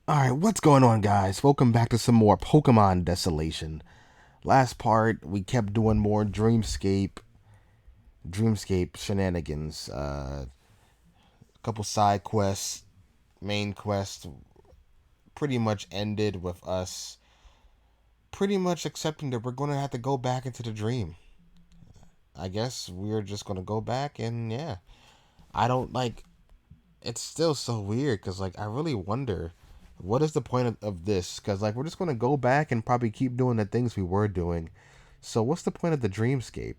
Alright, what's going on, guys? Welcome back to some more Pokemon Desolation. Last part, we kept doing more Dreamscape shenanigans. A couple side quests, main quest pretty much ended with us pretty much accepting that we're going to have to go back into the dream. I guess we're just going to go back and yeah. I don't like it's still so weird because I really wonder what is the point of this because we're just going to go back and probably keep doing the things we were doing. So what's the point of the dreamscape?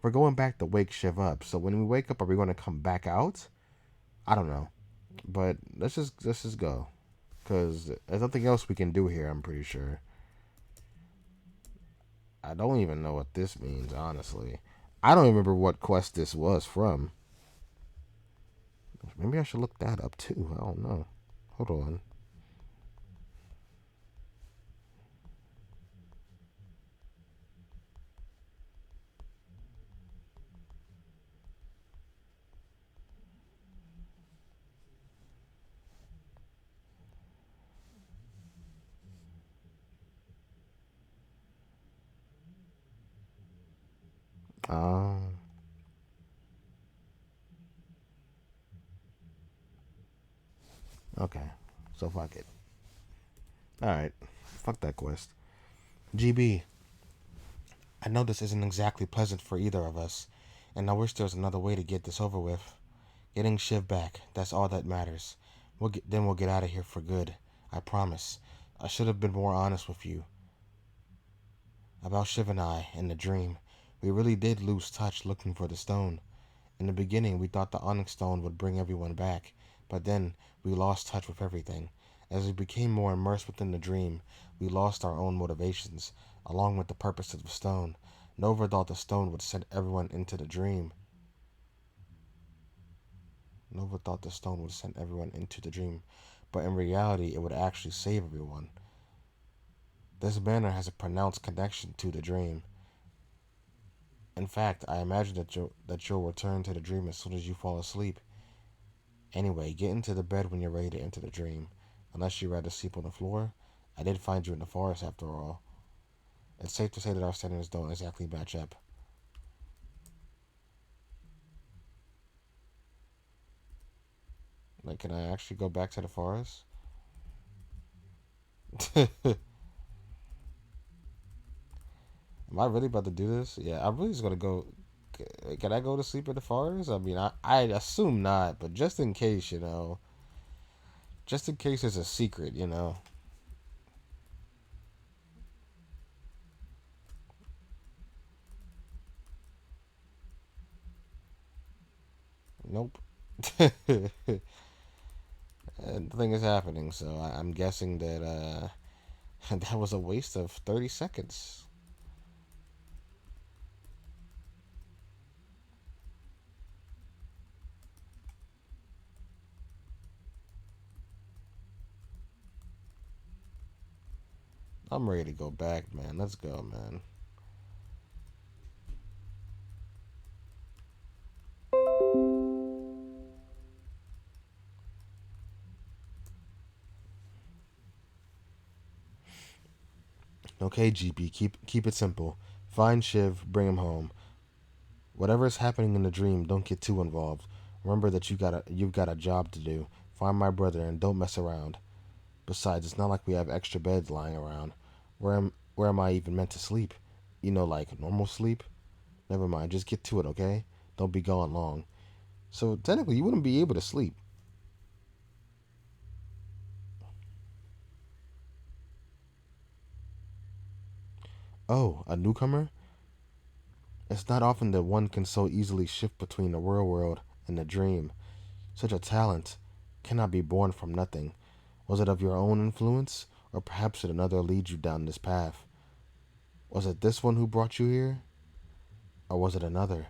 We're going back to wake Shiv up. So when we wake up, are we going to come back out? I don't know, but let's just go because there's nothing else we can do here. I'm pretty sure. I don't even know what this means, honestly. I don't remember what quest this was from. Maybe I should look that up too. I don't know. Hold on. Um. Okay. So fuck it. Alright. Fuck that quest. GB, I know this isn't exactly pleasant for either of us, and I wish there was another way to get this over with. Getting Shiv back, that's all that matters. Then we'll get out of here for good. I promise. I should have been more honest with you about Shiv and I and the dream. We really did lose touch looking for the stone. In the beginning, we thought the Onyx Stone would bring everyone back, but then we lost touch with everything. As we became more immersed within the dream, we lost our own motivations, along with the purpose of the stone. Nova thought the stone would send everyone into the dream. Nova thought the stone would send everyone into the dream, but in reality, it would actually save everyone. This banner has a pronounced connection to the dream. In fact, I imagine that you'll return to the dream as soon as you fall asleep. Anyway, get into the bed when you're ready to enter the dream. Unless you'd rather sleep on the floor, I did find you in the forest after all. It's safe to say that our standards don't exactly match up. Can I actually go back to the forest? Am I really about to do this? Yeah, I'm really just gonna go. Can I go to sleep in the forest? I mean, I assume not, but just in case, just in case it's a secret. Nope. Nothing is happening, so I'm guessing that that was a waste of 30 seconds. I'm ready to go back, man. Let's go, man. Okay, GP, keep it simple. Find Shiv, bring him home. Whatever is happening in the dream, don't get too involved. Remember that you've got a job to do. Find my brother and don't mess around. Besides, it's not like we have extra beds lying around. Where am I even meant to sleep? Like normal sleep? Never mind, just get to it, okay? Don't be gone long. So technically, you wouldn't be able to sleep. Oh, a newcomer? It's not often that one can so easily shift between the real world and the dream. Such a talent cannot be born from nothing. Was it of your own influence, or perhaps did another lead you down this path? Was it this one who brought you here, or was it another?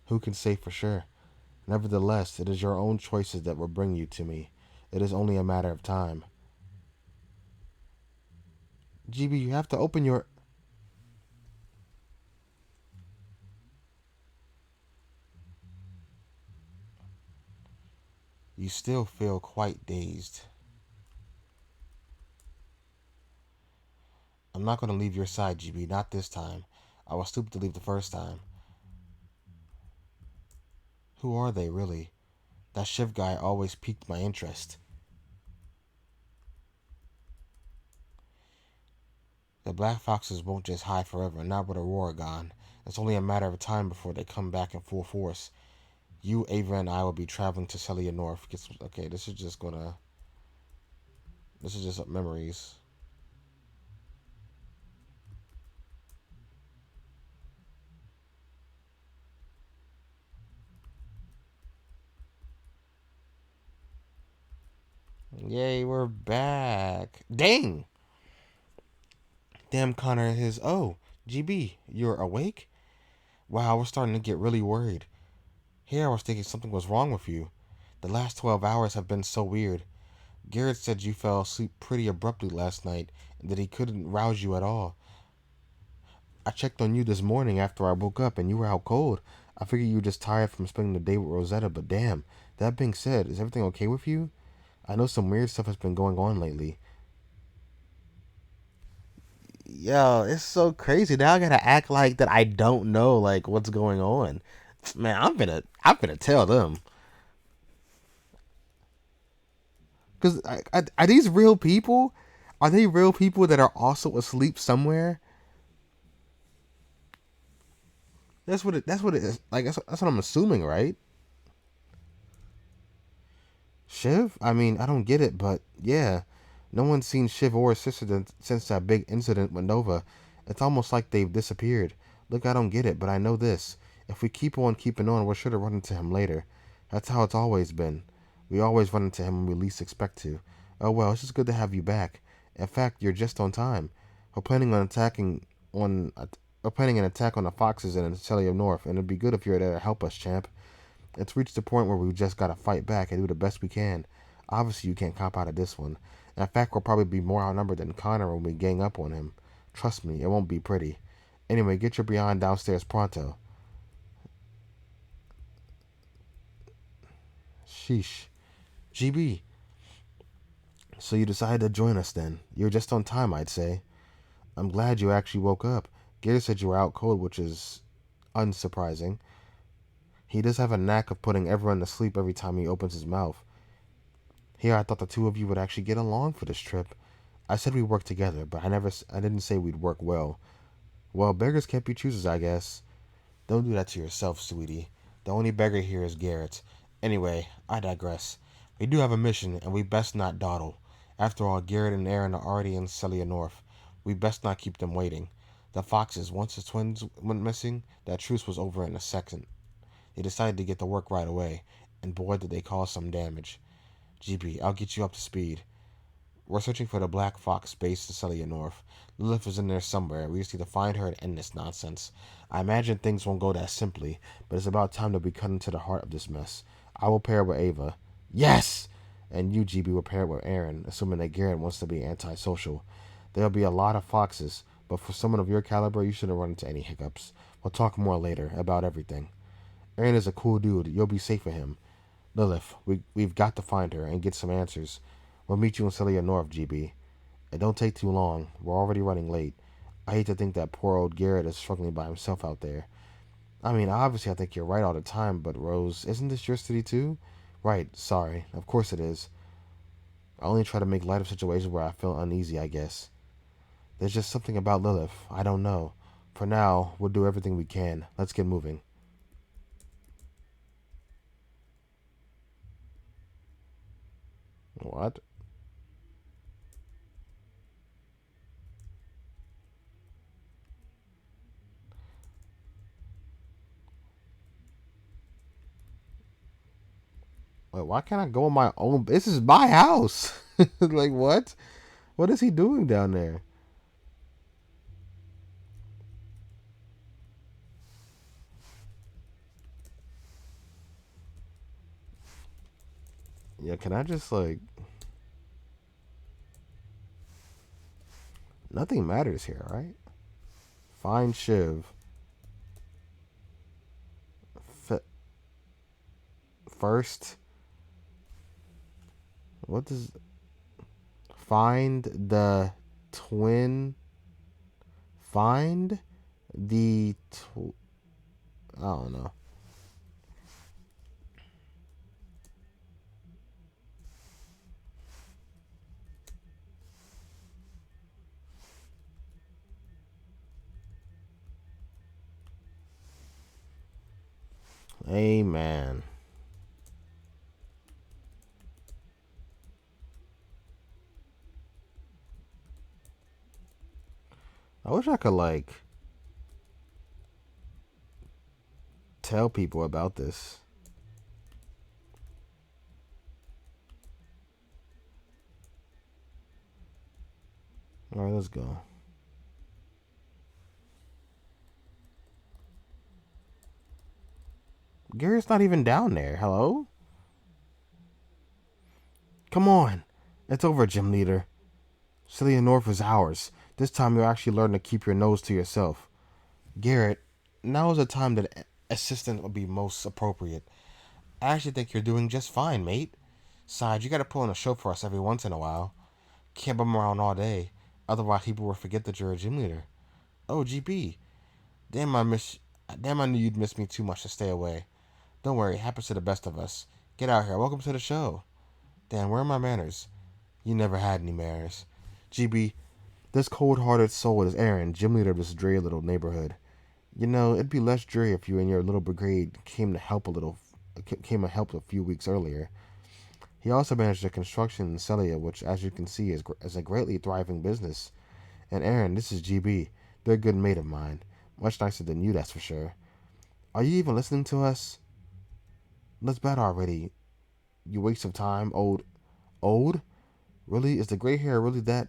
Who can say for sure? Nevertheless, it is your own choices that will bring you to me. It is only a matter of time. GB, you have to open your. You still feel quite dazed. I'm not going to leave your side, GB. Not this time. I was stupid to leave the first time. Who are they, really? That Shiv guy always piqued my interest. The Black Foxes won't just hide forever, not with Aurora gone. It's only a matter of time before they come back in full force. You, Ava, and I will be traveling to Celia North. Okay, this is just gonna. This is just memories. Yay, we're back. Dang! Damn, Connor, Oh, GB, you're awake? Wow, we're starting to get really worried. Here I was thinking something was wrong with you. The last 12 hours have been so weird. Garrett said you fell asleep pretty abruptly last night and that he couldn't rouse you at all. I checked on you this morning after I woke up and you were out cold. I figured you were just tired from spending the day with Rosetta, but damn. That being said, is everything okay with you? I know some weird stuff has been going on lately. Yo, it's so crazy. Now I gotta act like that I don't know like what's going on. Man, I'm gonna tell them. Cause are these real people? Are they real people that are also asleep somewhere? That's what it is. Like that's what I'm assuming, right? Shiv? I mean, I don't get it, but yeah. No one's seen Shiv or his sister since that big incident with Nova. It's almost like they've disappeared. Look, I don't get it, but I know this. If we keep on keeping on, we're sure to run into him later. That's how it's always been. We always run into him when we least expect to. Oh well, it's just good to have you back. In fact, you're just on time. We're planning on attacking on. We're planning an attack on the Foxes in Celia North, and it'd be good if you're there to help us, champ. It's reached the point where we just gotta fight back and do the best we can. Obviously, you can't cop out of this one. In fact, we'll probably be more outnumbered than Connor when we gang up on him. Trust me, it won't be pretty. Anyway, get your beyond downstairs pronto. Sheesh. GB, so you decided to join us then. You're just on time, I'd say. I'm glad you actually woke up. Gary said you were out cold, which is unsurprising. He does have a knack of putting everyone to sleep every time he opens his mouth. Here, I thought the two of you would actually get along for this trip. I said we'd work together, but I didn't say we'd work well. Well, beggars can't be choosers, I guess. Don't do that to yourself, sweetie. The only beggar here is Garrett. Anyway, I digress. We do have a mission, and we best not dawdle. After all, Garrett and Aaron are already in Celia North. We best not keep them waiting. The Foxes, once the twins went missing, that truce was over in a second. They decided to get to work right away, and boy did they cause some damage. GB, I'll get you up to speed. We're searching for the Black Fox based in Celia North. Lilith is in there somewhere. We just need to find her and end this nonsense. I imagine things won't go that simply, but it's about time that we cut into the heart of this mess. I will pair with Ava. Yes! And you, GB, will pair with Aaron, assuming that Garrett wants to be antisocial. There'll be a lot of foxes, but for someone of your caliber, you shouldn't run into any hiccups. We'll talk more later about everything. Aaron is a cool dude. You'll be safe with him. Lilith, we've got to find her and get some answers. We'll meet you in Celia North, GB. It don't take too long. We're already running late. I hate to think that poor old Garrett is struggling by himself out there. I mean, obviously I think you're right all the time, but Rose, isn't this your city too? Right, sorry. Of course it is. I only try to make light of situations where I feel uneasy, I guess. There's just something about Lilith. I don't know. For now, we'll do everything we can. Let's get moving. What? Wait, why can't I go on my own? This is my house. Like, what? What is he doing down there? Yeah, can I just, like. Nothing matters here, right? Find Shiv. F- first. What does. Find the twin Find the... I don't know. Amen. I wish I could, like, tell people about this. Alright, let's go. Garrett's not even down there. Hello? Come on. It's over, gym leader. Cillian North is ours. This time you'll actually learn to keep your nose to yourself. Garrett, now is the time that assistant would be most appropriate. I actually think you're doing just fine, mate. Besides, you gotta put on a show for us every once in a while. Can't bum around all day. Otherwise, people will forget that you're a gym leader. Oh, GB. Damn, I knew you'd miss me too much to stay away. Don't worry, it happens to the best of us. Get out here. Welcome to the show. Damn, where are my manners? You never had any manners. GB, this cold-hearted soul is Aaron, gym leader of this dreary little neighborhood. You know, it'd be less dreary if you and your little brigade came to help a few weeks earlier. He also managed the construction in Celia, which, as you can see, is a greatly thriving business. And Aaron, this is GB. They're a good mate of mine. Much nicer than you, that's for sure. Are you even listening to us? Let's bet already. You waste of time, old. Old? Really? Is the gray hair really that?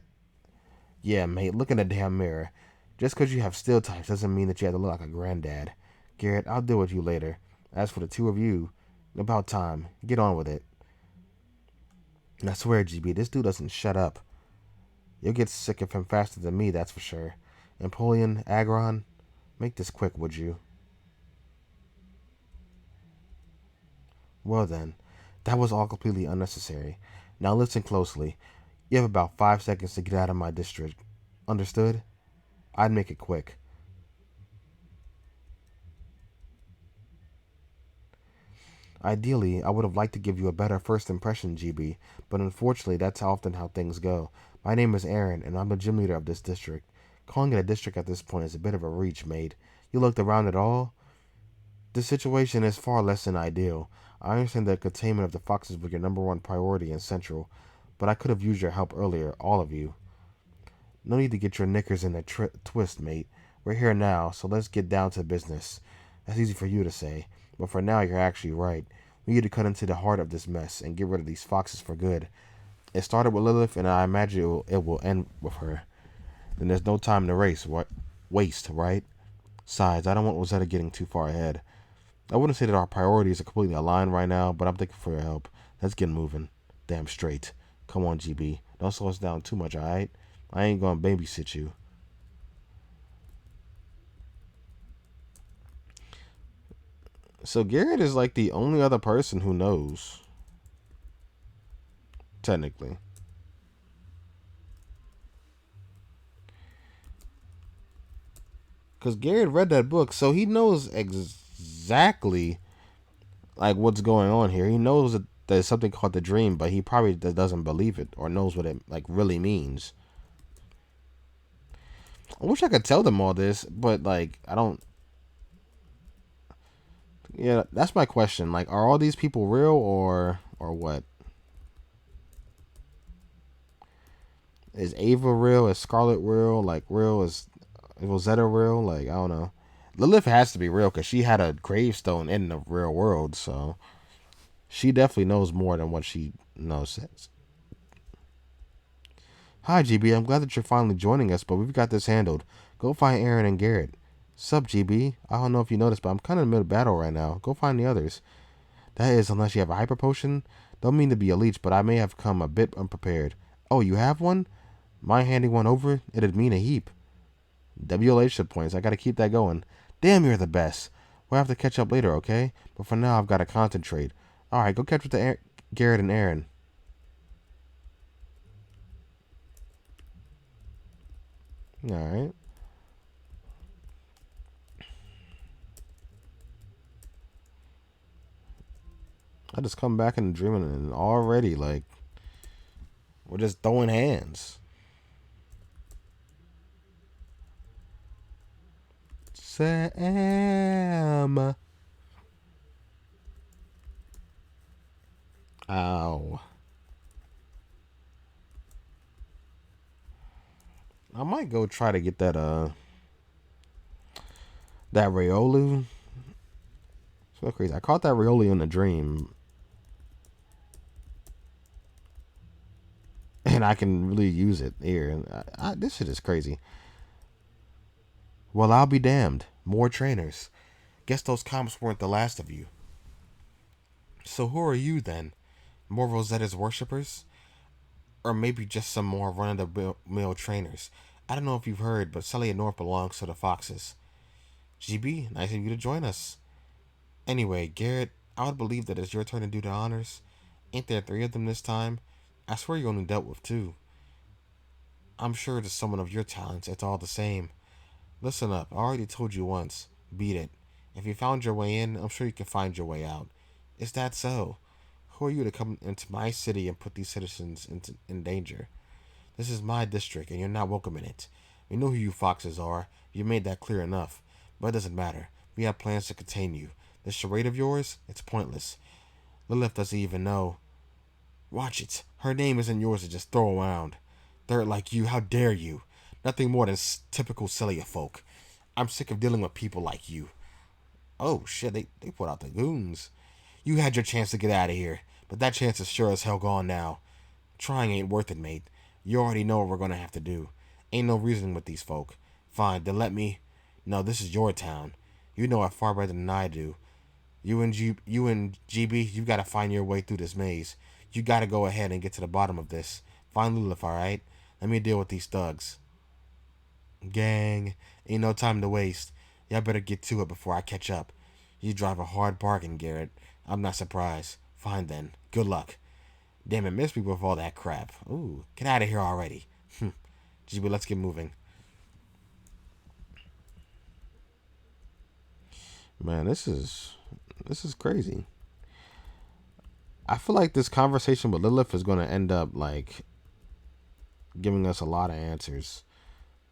Yeah, mate, look in the damn mirror. Just because you have steel types doesn't mean that you have to look like a granddad. Garrett, I'll deal with you later. As for the two of you, about time. Get on with it. And I swear, GB, this dude doesn't shut up. You'll get sick of him faster than me, that's for sure. Napoleon, Agron, make this quick, would you? Well then, that was all completely unnecessary. Now listen closely. You have about 5 seconds to get out of my district. Understood? I'd make it quick. Ideally, I would have liked to give you a better first impression, GB, but unfortunately that's often how things go. My name is Aaron, and I'm the gym leader of this district. Calling it a district at this point is a bit of a reach, mate. You looked around at all? The situation is far less than ideal. I understand that containment of the foxes was your number one priority in Central, but I could have used your help earlier, all of you. No need to get your knickers in a twist, mate. We're here now, so let's get down to business. That's easy for you to say, but for now you're actually right. We need to cut into the heart of this mess and get rid of these foxes for good. It started with Lilith, and I imagine it will end with her. Then there's no time to waste, right? Besides, I don't want Rosetta getting too far ahead. I wouldn't say that our priorities are completely aligned right now, but I'm thankful for your help. Let's get moving. Damn straight. Come on, GB. Don't slow us down too much, alright? I ain't gonna babysit you. So Garrett is like the only other person who knows. Technically. Because Garrett read that book, so he knows exactly like what's going on here. He knows that there's something called the dream, but he probably doesn't believe it or knows what it like really means. I wish I could tell them all this, but like I don't. Yeah, that's my question. Like, are all these people real or what? Is Ava real? Is Scarlet real? Like real? Is Rosetta real? Like I don't know. Lilith has to be real because she had a gravestone in the real world, so she definitely knows more than what she knows. Hi, GB. I'm glad that you're finally joining us, but we've got this handled. Go find Aaron and Garrett. Sup, GB? I don't know if you noticed, but I'm kind of in the middle of battle right now. Go find the others. That is, unless you have a hyper potion. Don't mean to be a leech, but I may have come a bit unprepared. Oh, you have one? Mind handing one over? It'd mean a heap. Desolation points. I gotta keep that going. Damn, you're the best. We'll have to catch up later, okay? But for now, I've gotta concentrate. Alright, go catch with Garrett and Aaron. Alright. I just come back in the dream and already, like, we're just throwing hands. Sam. Ow. I might go try to get that Riolu. It's so crazy. I caught that Riolu in a dream, and I can really use it here. And this shit is crazy. Well, I'll be damned. More trainers. Guess those comps weren't the last of you. So who are you then? More Rosetta's worshippers? Or maybe just some more run-of-the-mill trainers? I don't know if you've heard, but Celia North belongs to the Foxes. GB, nice of you to join us. Anyway, Garrett, I would believe that it's your turn to do the honors. Ain't there three of them this time? I swear you only dealt with two. I'm sure to someone of your talents, it's all the same. Listen up, I already told you once. Beat it. If you found your way in, I'm sure you can find your way out. Is that so? Who are you to come into my city and put these citizens in danger? This is my district, and you're not welcome in it. We know who you foxes are. You made that clear enough. But it doesn't matter. We have plans to contain you. This charade of yours, it's pointless. Lilith doesn't even know. Watch it. Her name isn't yours to just throw around. Third like you, how dare you? Nothing more than typical Celia folk. I'm sick of dealing with people like you. Oh shit, they put out the goons. You had your chance to get out of here, but that chance is sure as hell gone now. Trying ain't worth it, mate. You already know what we're gonna have to do. Ain't no reasoning with these folk. Fine, then let me. No, this is your town. You know it far better than I do. You and GB, you gotta find your way through this maze. You gotta go ahead and get to the bottom of this. Find Lilith, alright? Let me deal with these thugs. Gang, ain't no time to waste. Y'all better get to it before I catch up. You drive a hard bargain, Garrett. I'm not surprised. Fine then. Good luck. Damn it, miss me with all that crap. Ooh, get out of here already. GB, let's get moving. Man, this is crazy. I feel like this conversation with Lilith is going to end up like giving us a lot of answers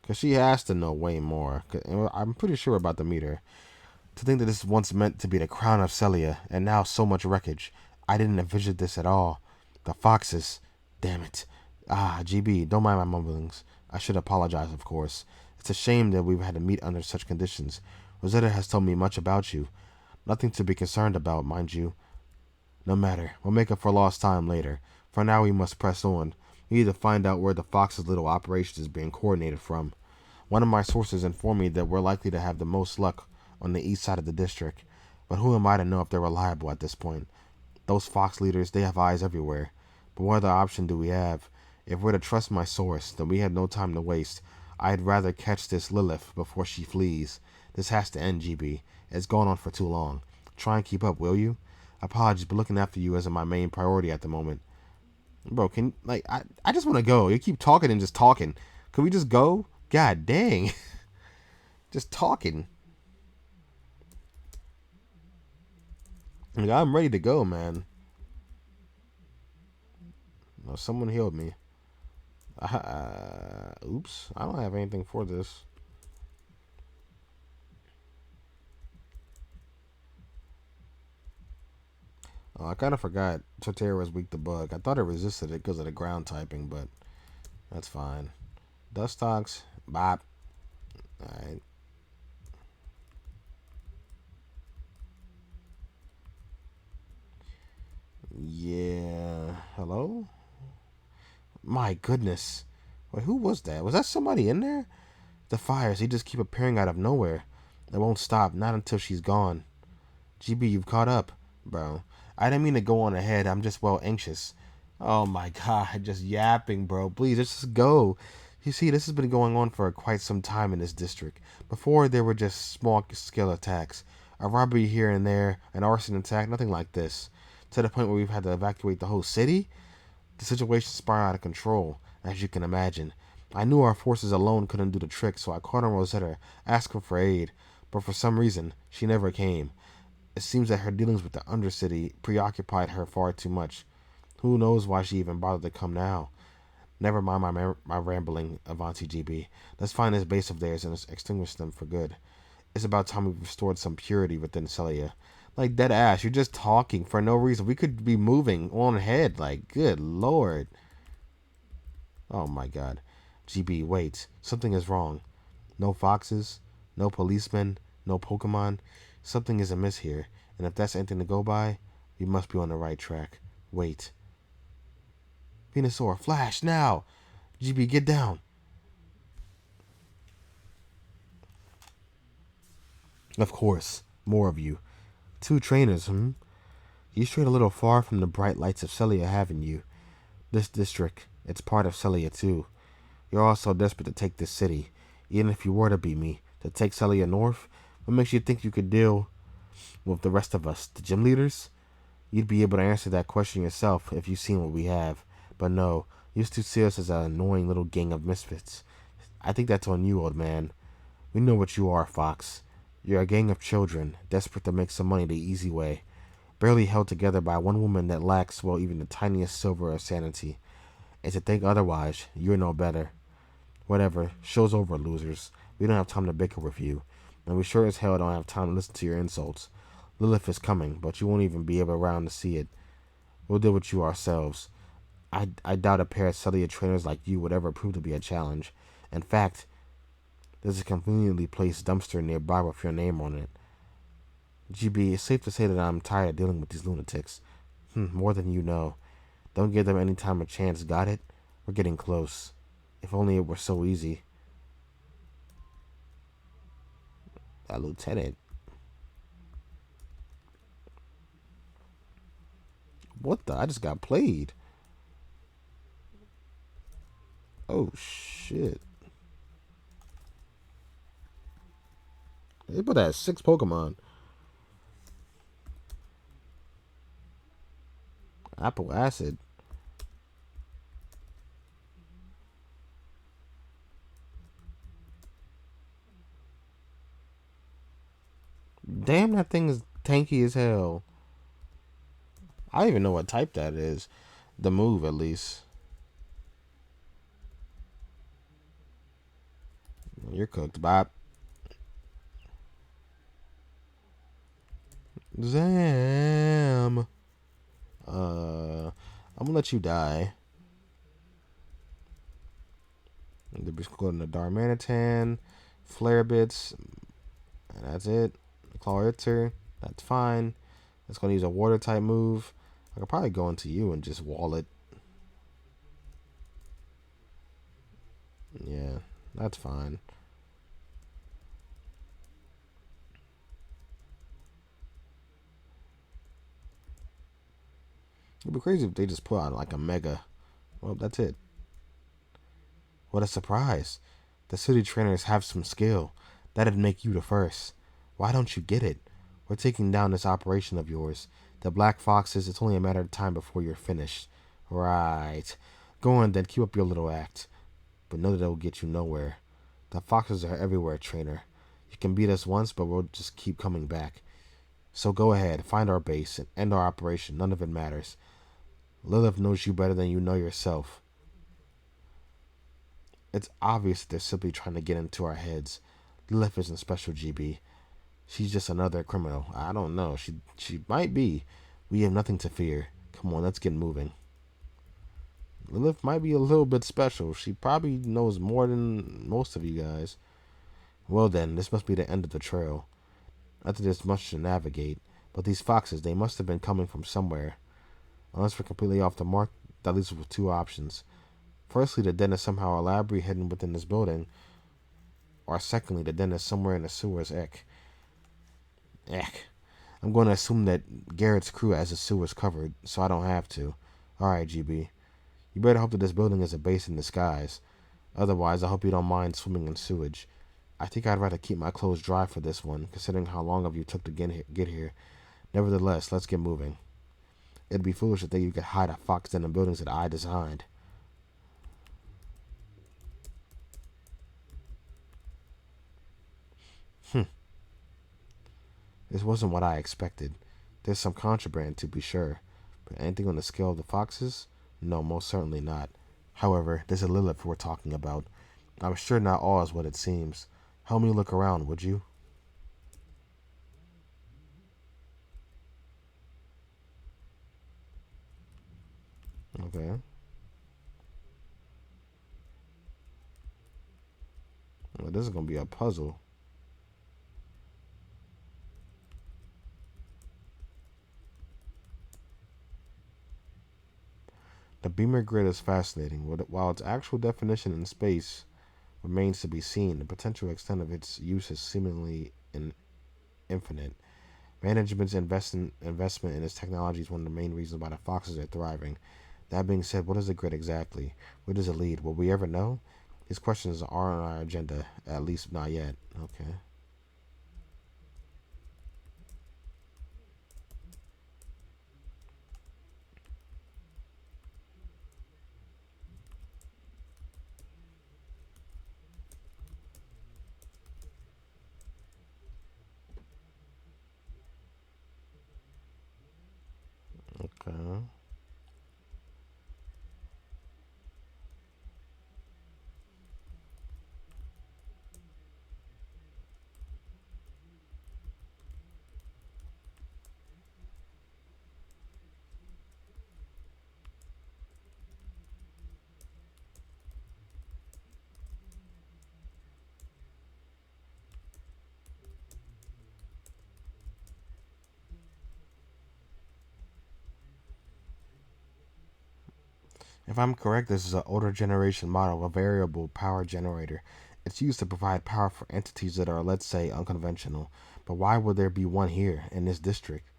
because she has to know way more. I'm pretty sure about the meter. To think that this once meant to be the crown of Celia, and now so much wreckage. I didn't envision this at all. The foxes. Damn it. GB, don't mind my mumblings. I should apologize, of course. It's a shame that we've had to meet under such conditions. Rosetta has told me much about you. Nothing to be concerned about, mind you. No matter. We'll make up for lost time later. For now, we must press on. We need to find out where the Fox's little operation is being coordinated from. One of my sources informed me that we're likely to have the most luck on the east side of the district. But who am I to know if they're reliable at this point? Those Fox leaders, they have eyes everywhere. But what other option do we have? If we're to trust my source, then we have no time to waste. I'd rather catch this Lilith before she flees. This has to end, GB. It's gone on for too long. Try and keep up, will you? Apologies, but looking after you isn't my main priority at the moment. Bro, I just want to go. You keep talking and just talking. Can we just go? God dang. Just talking. Like, I'm ready to go, man. No, someone healed me. Oops. I don't have anything for this. Oh, I kind of forgot Torterra was weak to bug. I thought it resisted it because of the ground typing, but that's fine. Dustox, bop. Alright. Yeah. Hello? My goodness. Wait, who was that? Was that somebody in there? The fires, they just keep appearing out of nowhere. They won't stop, not until she's gone. GB, you've caught up. Bro, I didn't mean to go on ahead. I'm just, well, anxious. Oh my god, just yapping, bro. Please, let's just go. You see, this has been going on for quite some time in this district. Before, there were just small-scale attacks. A robbery here and there, an arson attack, nothing like this. To the point where we've had to evacuate the whole city? The situation spiraled out of control, as you can imagine. I knew our forces alone couldn't do the trick, so I called on Rosetta, asked her for aid, but for some reason, she never came. It seems that her dealings with the Undercity preoccupied her far too much. Who knows why she even bothered to come now? Never mind my rambling, Avanti GB. Let's find this base of theirs and extinguish them for good. It's about time we restored some purity within Celia. Like, dead ass, you're just talking for no reason. We could be moving on ahead. Like, good lord. Oh my god. GB, wait. Something is wrong. No foxes, no policemen, no Pokemon. Something is amiss here, and if that's anything to go by, we must be on the right track. Wait. Venusaur, flash, now! GB, get down! Of course, more of you. Two trainers, You strayed a little far from the bright lights of Celia, haven't you? This district, it's part of Celia too. You're all so desperate to take this city. Even if you were to beat me, to take Celia north, what makes you think you could deal with the rest of us, the gym leaders? You'd be able to answer that question yourself if you've seen what we have. But no, you still see us as an annoying little gang of misfits. I think that's on you, old man. We know what you are, Fox. You're a gang of children, desperate to make some money the easy way, barely held together by one woman that lacks, well, even the tiniest silver of sanity. And to think otherwise, you're no better. Whatever, show's over, losers. We don't have time to bicker with you, and we sure as hell don't have time to listen to your insults. Lilith is coming, but you won't even be around to see it. We'll deal with you ourselves. I doubt a pair of cellular trainers like you would ever prove to be a challenge. In fact, there's a conveniently placed dumpster nearby with your name on it. GB, it's safe to say that I'm tired of dealing with these lunatics. More than you know. Don't give them any time or chance, got it? We're getting close. If only it were so easy. That lieutenant. What the? I just got played. Oh, shit. They put that 6 Pokemon. Apple Acid. Damn, that thing is tanky as hell. I don't even know what type that is. The move, at least. You're cooked, Bob. Zam. I'm gonna let you die. The beast go into Darmanitan, Flare Bits, and that's it. Clawitzer, that's fine. It's gonna use a water type move. I could probably go into you and just wall it. Yeah, that's fine. It'd be crazy if they just put out like a mega. Well, that's it. What a surprise. The city trainers have some skill. That'd make you the first. Why don't you get it? We're taking down this operation of yours. The Black Foxes, it's only a matter of time before you're finished. Right. Go on then, keep up your little act. But know that it'll get you nowhere. The Foxes are everywhere, trainer. You can beat us once, but we'll just keep coming back. So go ahead, find our base, and end our operation. None of it matters. Lilith knows you better than you know yourself. It's obvious that they're simply trying to get into our heads. Lilith isn't special, GB. She's just another criminal. I don't know. She might be. We have nothing to fear. Come on, let's get moving. Lilith might be a little bit special. She probably knows more than most of you guys. Well then, this must be the end of the trail. Not that there's much to navigate, but these foxes, they must have been coming from somewhere. Unless we're completely off the mark, that leaves us with two options. Firstly, the den is somehow elaborately hidden within this building, or secondly, the den is somewhere in the sewers. Eck. I'm going to assume that Garrett's crew has the sewers covered, so I don't have to. Alright, GB. You better hope that this building is a base in disguise. Otherwise, I hope you don't mind swimming in sewage. I think I'd rather keep my clothes dry for this one, considering how long of you took to get here. Nevertheless, let's get moving. It'd be foolish to think you could hide a fox den in buildings that I designed. This wasn't what I expected. There's some contraband, to be sure, but anything on the scale of the foxes? No, most certainly not. However, there's a Lilith we're talking about. I'm sure not all is what it seems. Help me look around, would you? Okay. Well, this is gonna be a puzzle. The Beamer grid is fascinating. While its actual definition in space remains to be seen, the potential extent of its use is seemingly infinite. Management's investment in its technology is one of the main reasons why the Foxes are thriving. That being said, what is the grid exactly? Where does it lead? Will we ever know? These questions aren't on our agenda, at least not yet. Okay. Okay. If I'm correct, this is an older generation model, a variable power generator. It's used to provide power for entities that are, let's say, unconventional. But why would there be one here in this district?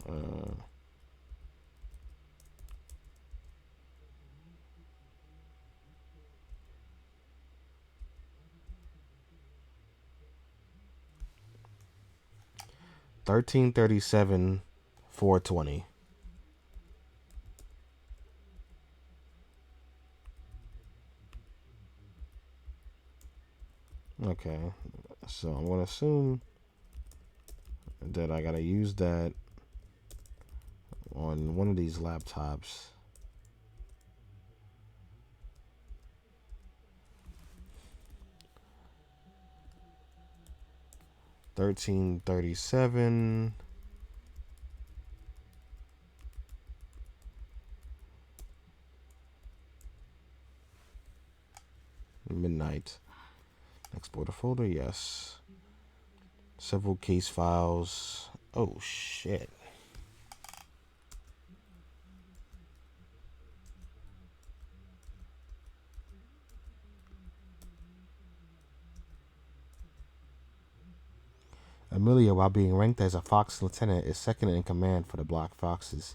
Uh, 1337, 420. Okay, so I'm gonna assume that I gotta use that on one of these laptops. 1337 midnight. Export a folder, yes. Several case files. Oh shit. Amelia, while being ranked as a Fox lieutenant, is second in command for the Black Foxes.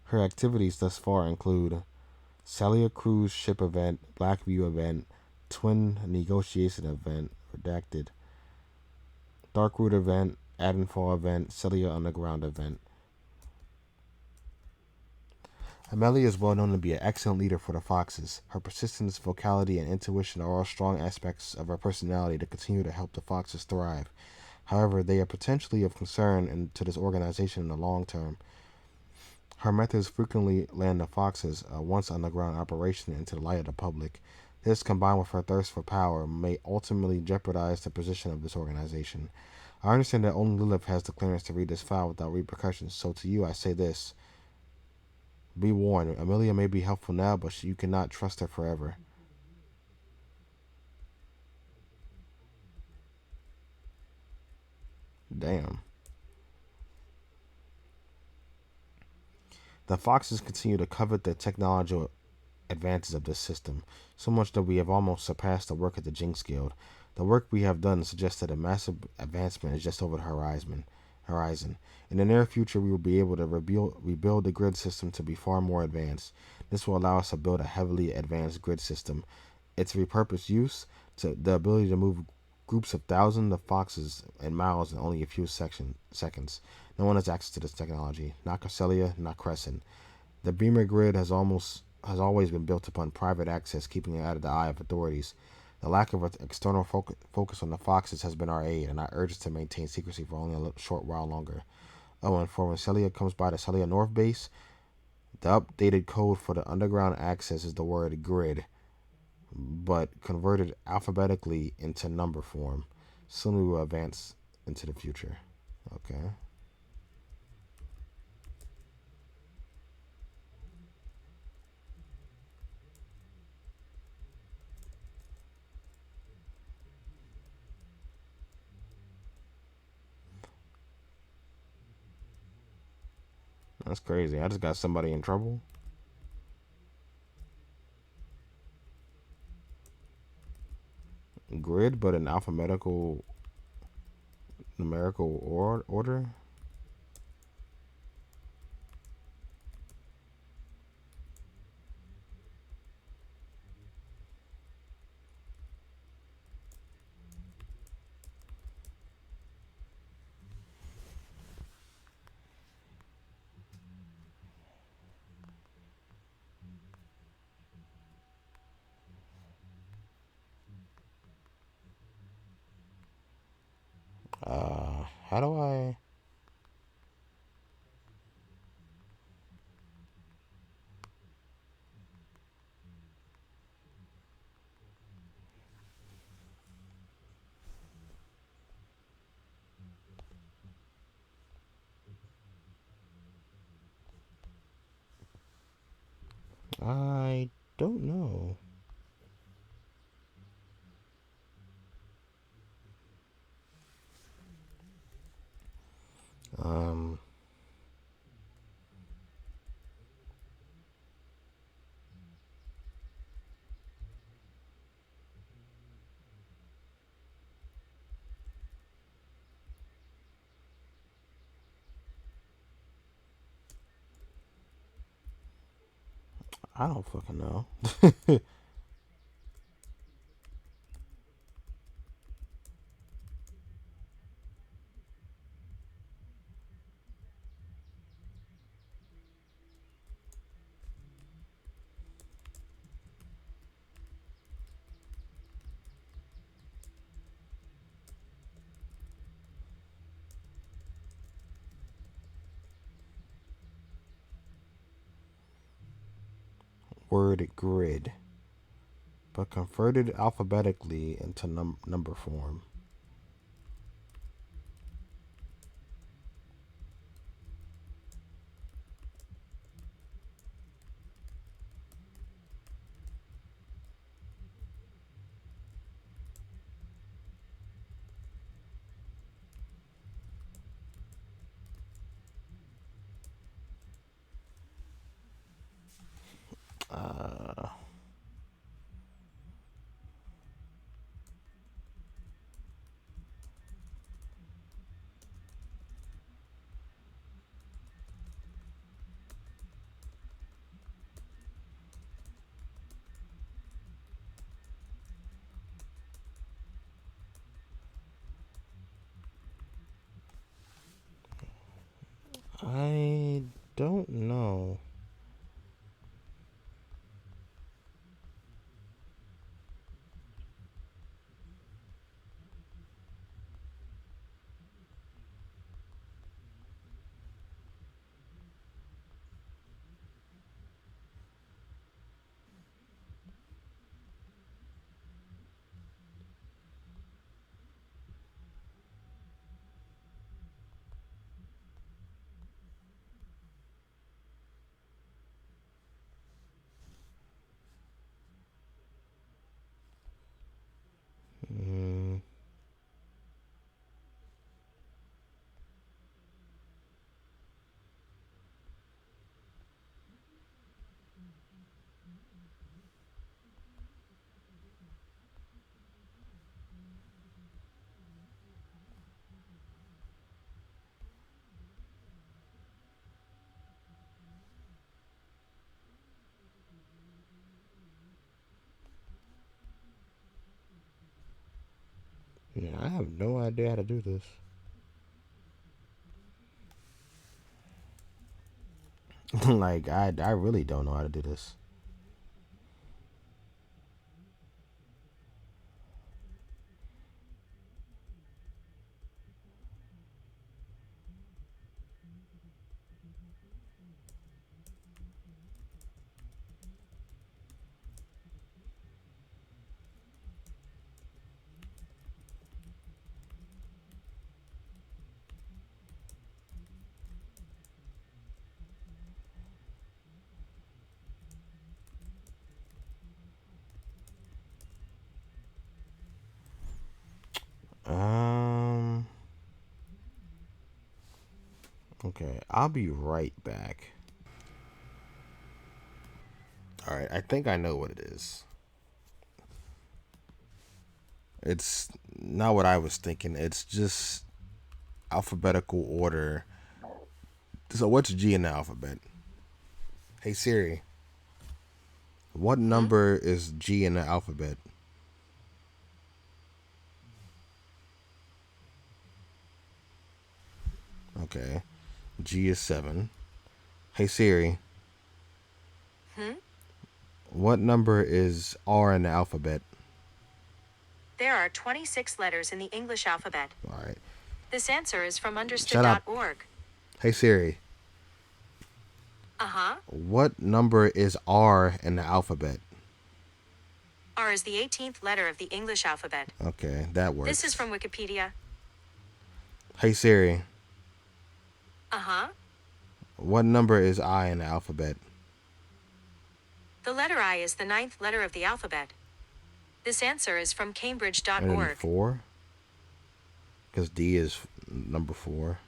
Her activities thus far include Celia Cruise Ship Event, Blackview Event, Twin Negotiation Event, Redacted, Darkroot Event, Adenfall Event, Celia Underground Event. Amelia is well known to be an excellent leader for the Foxes. Her persistence, vocality, and intuition are all strong aspects of her personality to continue to help the Foxes thrive. However, they are potentially of concern to this organization in the long term. Her methods frequently land the Foxes, a once underground operation, into the light of the public. This, combined with her thirst for power, may ultimately jeopardize the position of this organization. I understand that only Lilith has the clearance to read this file without repercussions, so to you I say this. Be warned, Amelia may be helpful now, but you cannot trust her forever. Damn. The Foxes continue to covet the technological advances of this system, so much that we have almost surpassed the work at the Jinx Guild. The work we have done suggests that a massive advancement is just over the horizon. In the near future, we will be able to rebuild the grid system to be far more advanced. This will allow us to build a heavily advanced grid system. Its repurposed use to the ability to move groups of thousands of foxes and miles in only a few seconds. No one has access to this technology. Not Corselia, not Crescent. The Beamer grid has almost has always been built upon private access, keeping it out of the eye of authorities. The lack of external focus on the foxes has been our aid, and I urge us to maintain secrecy for only a short while longer. Oh, and for when Celia comes by the Celia North base, the updated code for the underground access is the word grid, but converted alphabetically into number form. Soon we will advance into the future. Okay. That's crazy. I just got somebody in trouble. Grid, but in alphabetical numerical order. How do I? I don't know. Um, I don't fucking know. Word grid, but converted alphabetically into number form. Uh, I don't know. Mm, yeah, I have no idea how to do this. Like I really don't know how to do this. Okay, I'll be right back. All right, I think I know what it is. It's not what I was thinking. It's just alphabetical order. So what's G in the alphabet? Hey Siri, what number is G in the alphabet? Okay, G is 7. Hey Siri, what number is R in the alphabet? There are 26 letters in the English alphabet. All right. This answer is from Shut up. understood.org. Hey Siri, Uh-huh. what number is R in the alphabet? R is the 18th letter of the English alphabet. Okay, that This is works. from Wikipedia. Hey Siri, Uh-huh. what number is I in the alphabet? The letter I is the 9th letter of the alphabet. This answer is from And then cambridge.org. 4, because D is number 4.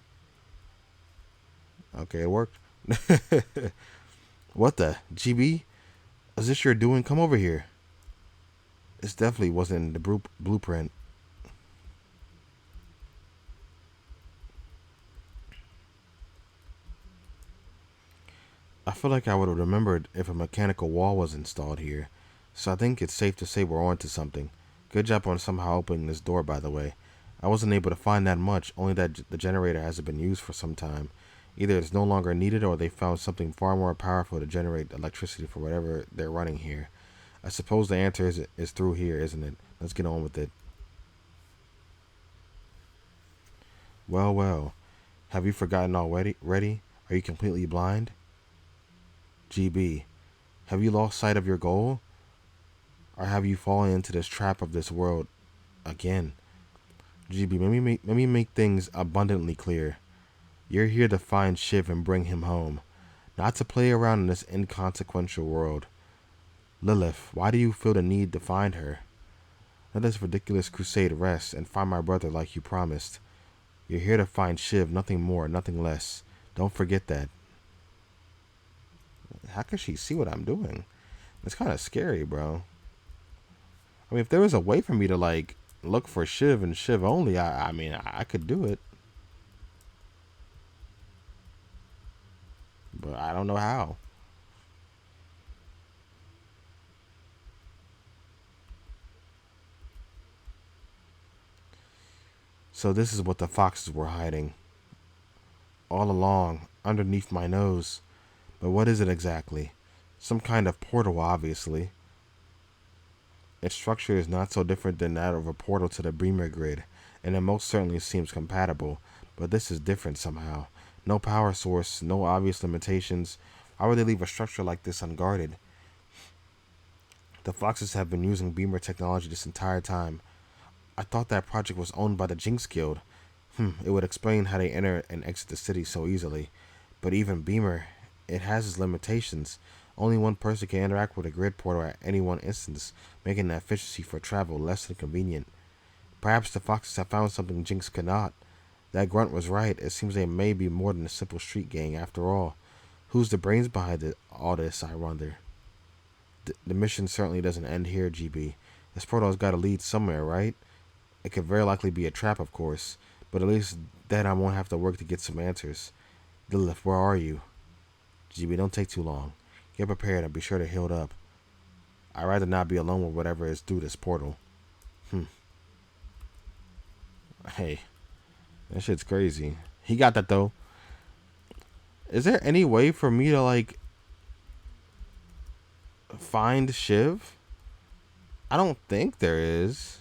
Okay, it worked. What the? GB? Is this your doing? Come over here. This definitely wasn't in the blueprint. I feel like I would have remembered if a mechanical wall was installed here, so I think it's safe to say we're on to something. Good job on somehow opening this door, by the way. I wasn't able to find that much, only that the generator hasn't been used for some time. Either it's no longer needed or they found something far more powerful to generate electricity for whatever they're running here. I suppose the answer is through here, isn't it? Let's get on with it. Well, well. Have you forgotten already? Ready? Are you completely blind? GB. Have you lost sight of your goal? Or have you fallen into this trap of this world again? GB, let me make things abundantly clear. You're here to find Shiv and bring him home, not to play around in this inconsequential world. Lilith, why do you feel the need to find her? Let this ridiculous crusade rest and find my brother like you promised. You're here to find Shiv, nothing more, nothing less. Don't forget that. How can she see what I'm doing? It's kind of scary, bro. I mean, if there was a way for me to, like, look for Shiv and Shiv only, I mean, I could do it. But I don't know how. So this is what the foxes were hiding. All along, underneath my nose. But what is it exactly? Some kind of portal, obviously. Its structure is not so different than that of a portal to the Bremer grid, and it most certainly seems compatible, but this is different somehow. No power source, no obvious limitations. Why would they leave a structure like this unguarded? The Foxes have been using Beamer technology this entire time. I thought that project was owned by the Jinx Guild. It would explain how they enter and exit the city so easily. But even Beamer, it has its limitations. Only one person can interact with a grid portal at any one instance, making the efficiency for travel less than convenient. Perhaps the Foxes have found something Jinx cannot. That grunt was right. It seems they may be more than a simple street gang after all. Who's the brains behind all this, I wonder? The mission certainly doesn't end here, GB. This portal's got to lead somewhere, right? It could very likely be a trap, of course, but at least then I won't have to work to get some answers. Lilith, where are you? GB, don't take too long. Get prepared and be sure to heal up. I'd rather not be alone with whatever is through this portal. Hey, that shit's crazy. He got that though. Is there any way for me to like find Shiv? I don't think there is.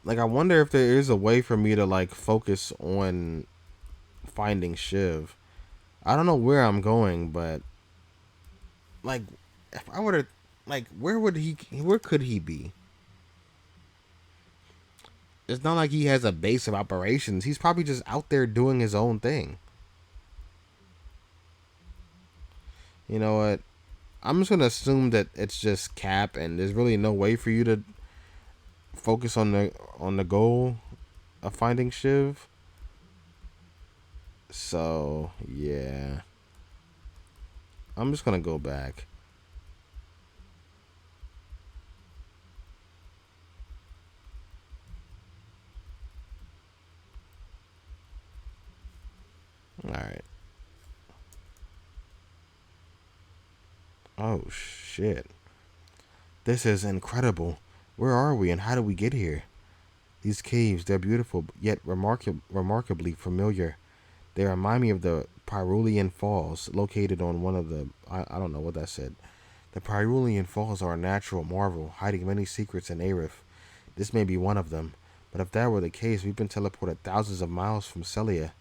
Like, I wonder if there is a way for me to like focus on finding Shiv. I don't know where I'm going, but like, if I were to, like, where could he be? It's not like he has a base of operations. He's probably just out there doing his own thing. You know what? I'm just gonna assume that it's just cap, and there's really no way for you to focus on the goal of finding Shiv. So yeah, I'm just gonna go back. All right. Oh shit. This is incredible. Where are we and how did we get here? These caves, they're beautiful yet remarkably familiar. They remind me of the Pyrulean Falls, located on one of the. I don't know what that said. The Pyrulean Falls are a natural marvel, hiding many secrets in Arif. This may be one of them, but if that were the case, we've been teleported thousands of miles from Celia.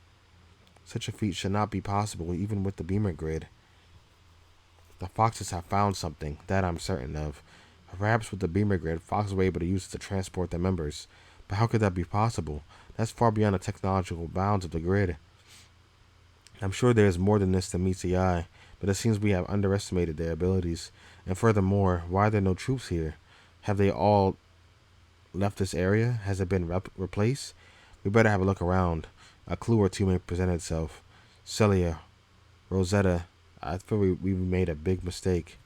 Such a feat should not be possible, even with the beamer grid. The Foxes have found something, that I'm certain of. Perhaps with the beamer grid, Foxes were able to use it to transport their members. But how could that be possible? That's far beyond the technological bounds of the grid. I'm sure there is more than this that meets the eye, but it seems we have underestimated their abilities. And furthermore, why are there no troops here? Have they all left this area? Has it been replaced? We better have a look around. A clue or two may present itself. Celia, Rosetta, I feel we made a big mistake.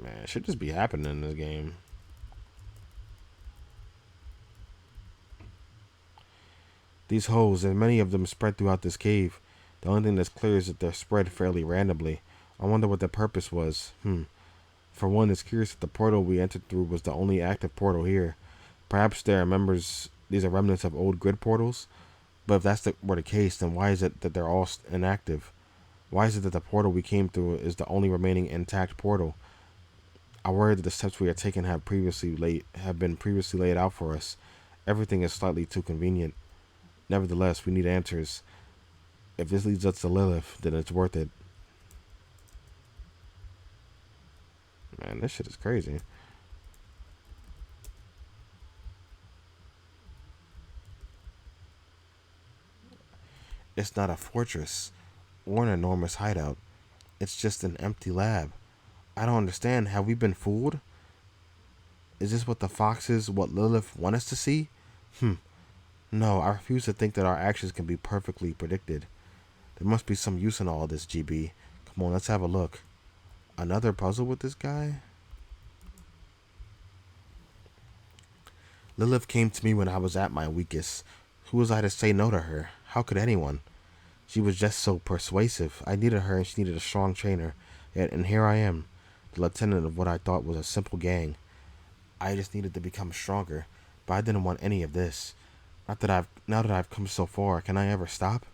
Man, it should just be happening in this game. These holes, and many of them spread throughout this cave. The only thing that's clear is that they're spread fairly randomly. I wonder what their purpose was. For one, it's curious that the portal we entered through was the only active portal here. Perhaps there are members. These are remnants of old grid portals. But if were the case, then why is it that they're all inactive? Why is it that the portal we came through is the only remaining intact portal? I worry that the steps we are taking have been previously laid out for us. Everything is slightly too convenient. Nevertheless, we need answers. If this leads us to Lilith, then it's worth it. Man, this shit is crazy. It's not a fortress or an enormous hideout. It's just an empty lab. I don't understand. Have we been fooled? Is this what the foxes, what Lilith want us to see? No, I refuse to think that our actions can be perfectly predicted. There must be some use in all this, GB. Come on, let's have a look. Another puzzle with this guy? Lilith came to me when I was at my weakest. Who was I to say no to her? How could anyone? She was just so persuasive. I needed her and she needed a strong trainer. Yet, and here I am, the lieutenant of what I thought was a simple gang. I just needed to become stronger, but I didn't want any of this. Now that I've come so far, can I ever stop?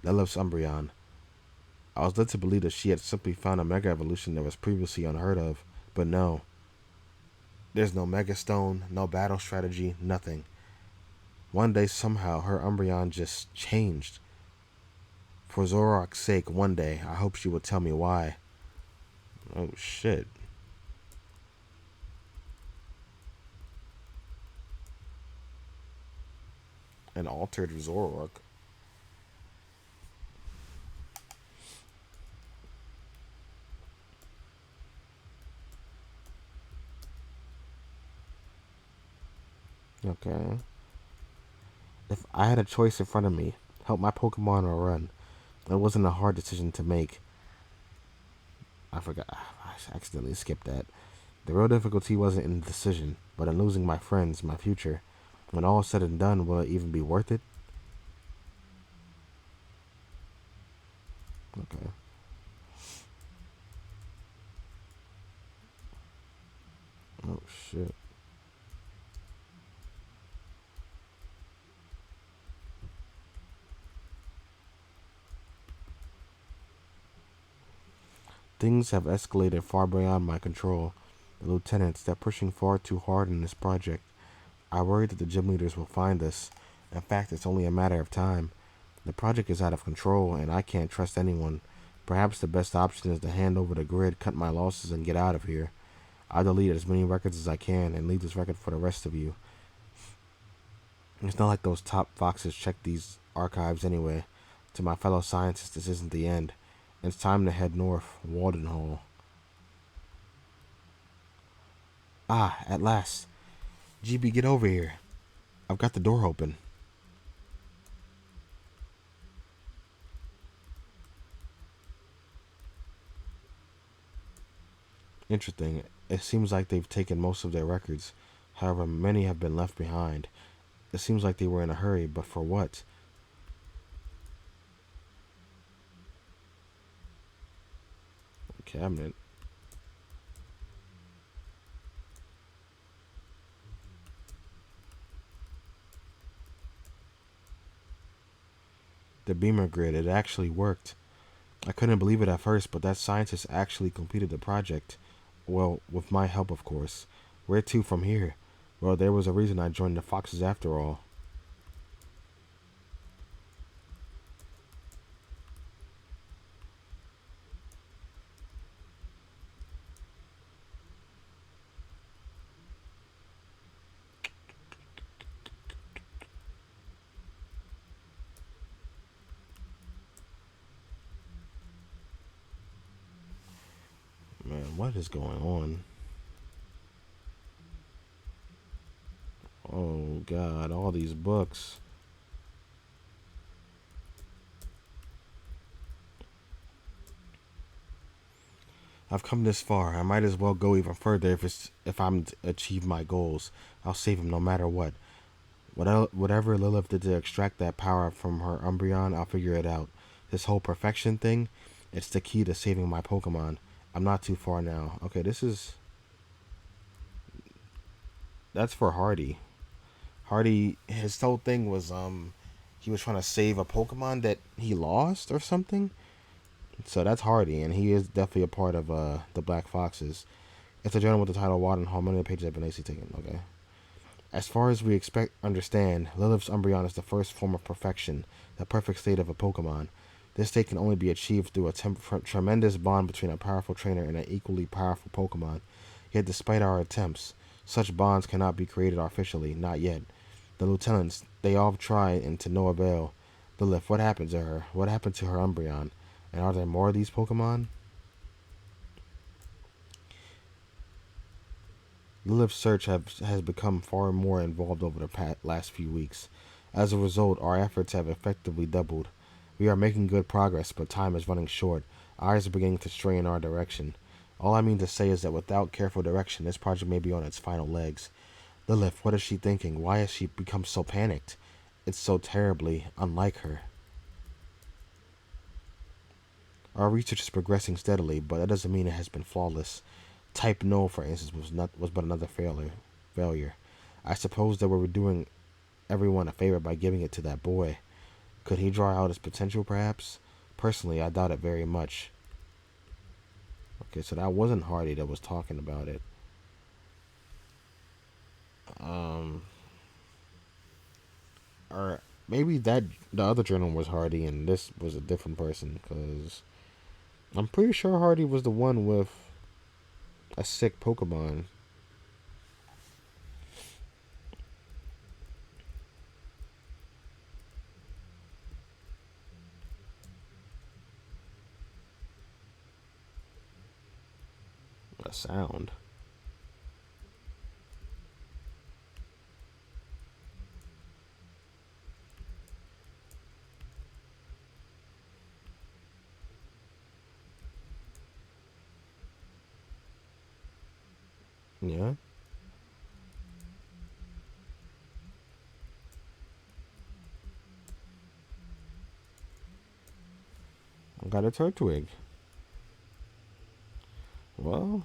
Lilith's Umbreon. I was led to believe that she had simply found a mega evolution that was previously unheard of, but no. There's no mega stone, no battle strategy, nothing. One day somehow her Umbreon just changed. For Zorok's sake, one day, I hope she will tell me why. Oh shit. An altered Zorok. Okay. If I had a choice in front of me, help my Pokemon or run, it wasn't a hard decision to make. I forgot. I accidentally skipped that. The real difficulty wasn't in the decision, but in losing my friends, my future. When all is said and done, will it even be worth it? Okay. Oh shit. Things have escalated far beyond my control. The lieutenants, they're pushing far too hard in this project. I worry that the gym leaders will find us. In fact, it's only a matter of time. The project is out of control, and I can't trust anyone. Perhaps the best option is to hand over the grid, cut my losses, and get out of here. I'll delete as many records as I can and leave this record for the rest of you. It's not like those top foxes check these archives anyway. To my fellow scientists, this isn't the end. It's time to head north, Waldenhall. Ah, at last. GB, get over here. I've got the door open. Interesting. It seems like they've taken most of their records. However, many have been left behind. It seems like they were in a hurry, but for what? Cabinet. The beamer grid, it actually worked. I couldn't believe it at first, but that scientist actually completed the project. Well, with my help, of course. Where to from here? Well, there was a reason I joined the Foxes after all. Man, what is going on? Oh, God, all these books. I've come this far. I might as well go even further if I'm to achieve my goals. I'll save him no matter what. Whatever Lilith did to extract that power from her Umbreon, I'll figure it out. This whole perfection thing, it's the key to saving my Pokemon. I'm not too far now. Okay, that's for Hardy. Hardy, his whole thing was he was trying to save a Pokemon that he lost or something. So that's Hardy, and he is definitely a part of the Black Foxes. It's a journal with the title "Water and How many of the pages have been AC taken." Okay. As far as we understand, Lilith's Umbreon is the first form of perfection, the perfect state of a Pokemon. This state can only be achieved through a tremendous bond between a powerful trainer and an equally powerful Pokemon. Yet, despite our attempts, such bonds cannot be created artificially, not yet. The lieutenants, they all have tried and to no avail. Lilith, what happened to her? What happened to her Umbreon? And are there more of these Pokemon? Lilith's search has become far more involved over the last few weeks. As a result, our efforts have effectively doubled. We are making good progress, but time is running short. Eyes are beginning to stray in our direction. All I mean to say is that without careful direction, this project may be on its final legs. Lilith, what is she thinking? Why has she become so panicked? It's so terribly unlike her. Our research is progressing steadily, but that doesn't mean it has been flawless. Type No, for instance, was but another failure. I suppose that we were doing everyone a favor by giving it to that boy. Could he draw out his potential, perhaps? Personally, I doubt it very much. Okay, so that wasn't Hardy that was talking about it. Or maybe that the other journal was Hardy and this was a different person, because I'm pretty sure Hardy was the one with a sick Pokemon. A sound. Yeah. I got a Turtwig. Well,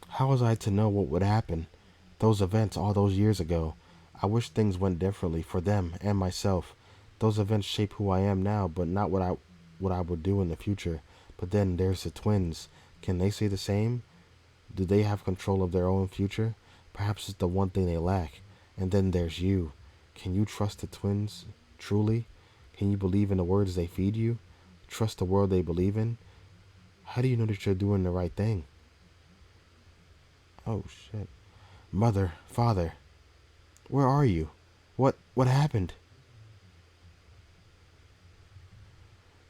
how was I to know what would happen? Those events all those years ago. I wish things went differently for them and myself. Those events shape who I am now, but not what I would do in the future. But then there's the twins. Can they say the same? Do they have control of their own future? Perhaps it's the one thing they lack. And then there's you. Can you trust the twins? Truly? Can you believe in the words they feed you? trust the world they believe in? How do you know that you're doing the right thing? Oh shit. Mother, father, where are you? What happened?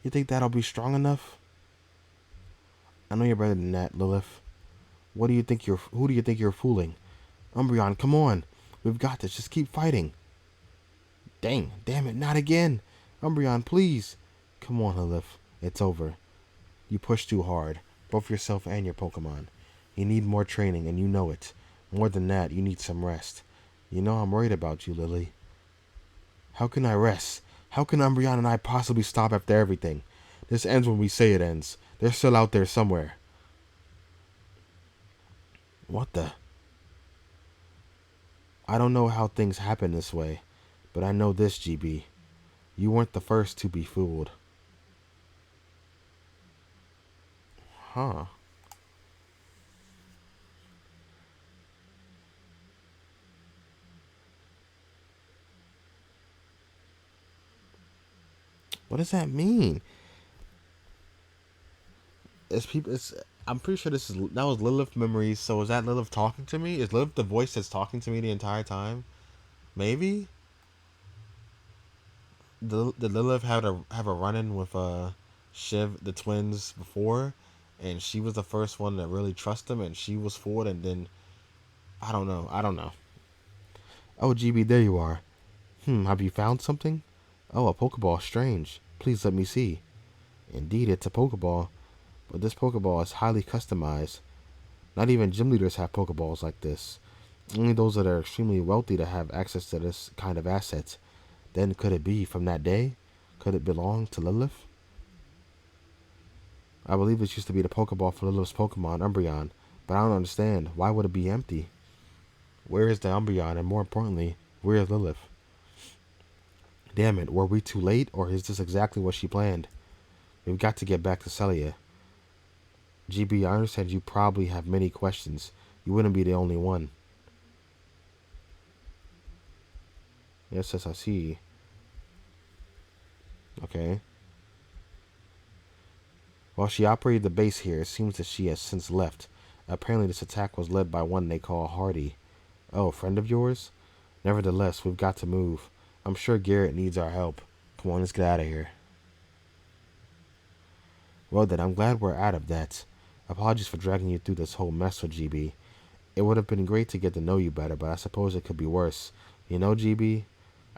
You think that'll be strong enough? I know you're better than that, Lilith. Who do you think you're fooling? Umbreon, come on. We've got this. Just keep fighting. Damn it, not again. Umbreon, please. Come on, Lilith. It's over. You pushed too hard, both yourself and your Pokemon. You need more training, and you know it. More than that, you need some rest. You know I'm worried about you, Lily. How can I rest? How can Umbreon and I possibly stop after everything? This ends when we say it ends. They're still out there somewhere. What the? I don't know how things happen this way, but I know this, GB. You weren't the first to be fooled. Huh. What does that mean? I'm pretty sure that was Lilith memories. So is that Lilith talking to me? Is Lilith the voice that's talking to me the entire time? Maybe. Did Lilith have a run in with Shiv the twins before, and she was the first one to really trust them, and she was fooled, and then I don't know. I don't know. Oh, GB, there you are. Have you found something? Oh, a Pokeball. Strange. Please let me see. Indeed, it's a Pokeball, but this Pokeball is highly customized. Not even gym leaders have Pokeballs like this. Only those that are extremely wealthy to have access to this kind of asset. Then could it be from that day? Could it belong to Lilith? I believe this used to be the Pokeball for Lilith's Pokemon, Umbreon, but I don't understand. Why would it be empty? Where is the Umbreon, and more importantly, where is Lilith? Damn it, were we too late, or is this exactly what she planned? We've got to get back to Celia. GB, I understand you probably have many questions. You wouldn't be the only one. Yes, I see. Okay. While she operated the base here, it seems that she has since left. Apparently this attack was led by one they call Hardy. Oh, a friend of yours? Nevertheless, we've got to move. I'm sure Garrett needs our help. Come on, let's get out of here. Well then, I'm glad we're out of that. Apologies for dragging you through this whole mess with GB. It would have been great to get to know you better, but I suppose it could be worse. You know, GB,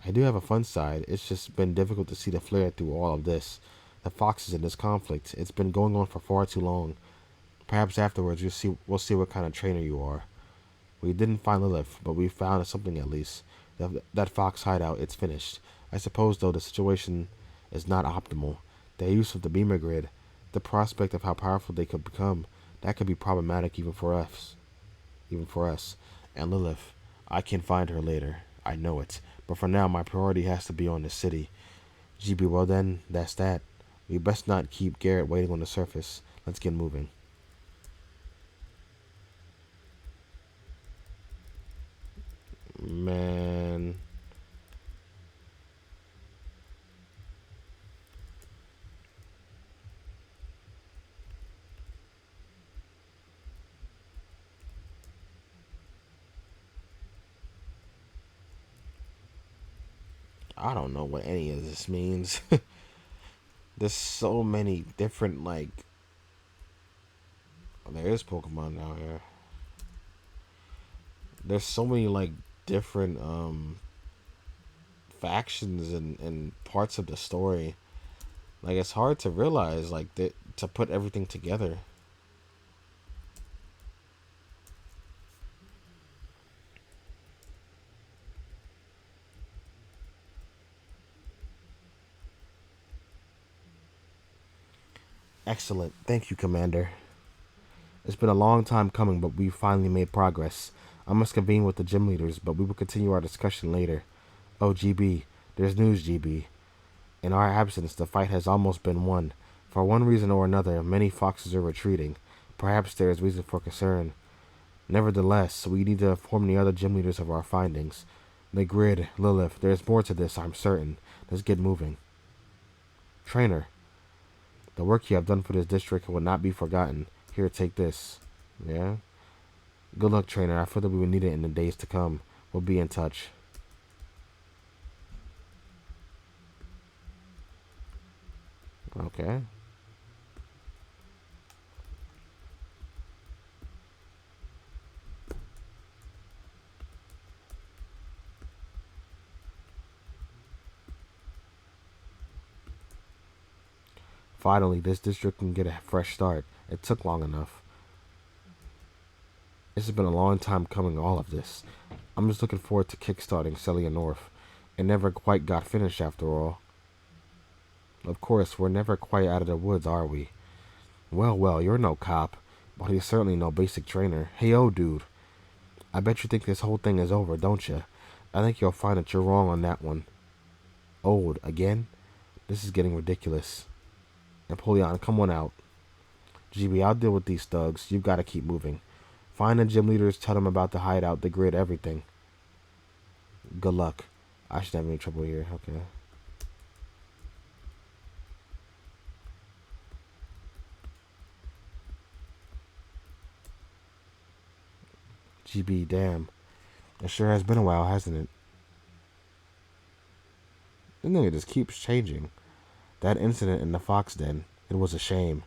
I do have a fun side. It's just been difficult to see the flare through all of this. The foxes in this conflict. It's been going on for far too long. Perhaps afterwards we'll see what kind of trainer you are. We didn't find Lilith, but we found something at least. That fox hideout, it's finished. I suppose, though, the situation is not optimal. Their use of the beamer grid, the prospect of how powerful they could become, that could be problematic even for us. And Lilith, I can find her later. I know it. But for now, my priority has to be on the city. GB, well then, that's that. We best not keep Garrett waiting on the surface. Let's get moving. Man. I don't know what any of this means. There's so many different, like... There is Pokemon down here. There's so many, like, different, factions and parts of the story. Like, it's hard to realize, like, to put everything together. Excellent. Thank you, Commander. It's been a long time coming, but we finally made progress. I must convene with the gym leaders, but we will continue our discussion later. Oh, GB. There's news, GB. In our absence, the fight has almost been won. For one reason or another, many foxes are retreating. Perhaps there is reason for concern. Nevertheless, we need to inform the other gym leaders of our findings. The grid, Lilith, there's more to this, I'm certain. Let's get moving. Trainer, The work you have done for this district will not be forgotten. Here, take this. Yeah? Good luck, trainer. I feel that we will need it in the days to come. We'll be in touch. Okay. Finally, this district can get a fresh start. It took long enough. This has been a long time coming, all of this. I'm just looking forward to kickstarting Celia North. It never quite got finished after all. Of course, we're never quite out of the woods, are we? Well, you're no cop, but he's certainly no basic trainer. Hey, dude. I bet you think this whole thing is over, don't you? I think you'll find that you're wrong on that one. Old, again? This is getting ridiculous. Napoleon, come on out. GB, I'll deal with these thugs. You've got to keep moving. Find the gym leaders, tell them about the hideout, the grid, everything. Good luck. I shouldn't have any trouble here. Okay. GB, damn. It sure has been a while, hasn't it? This nigga just keeps changing. That incident in the Fox Den, it was a shame.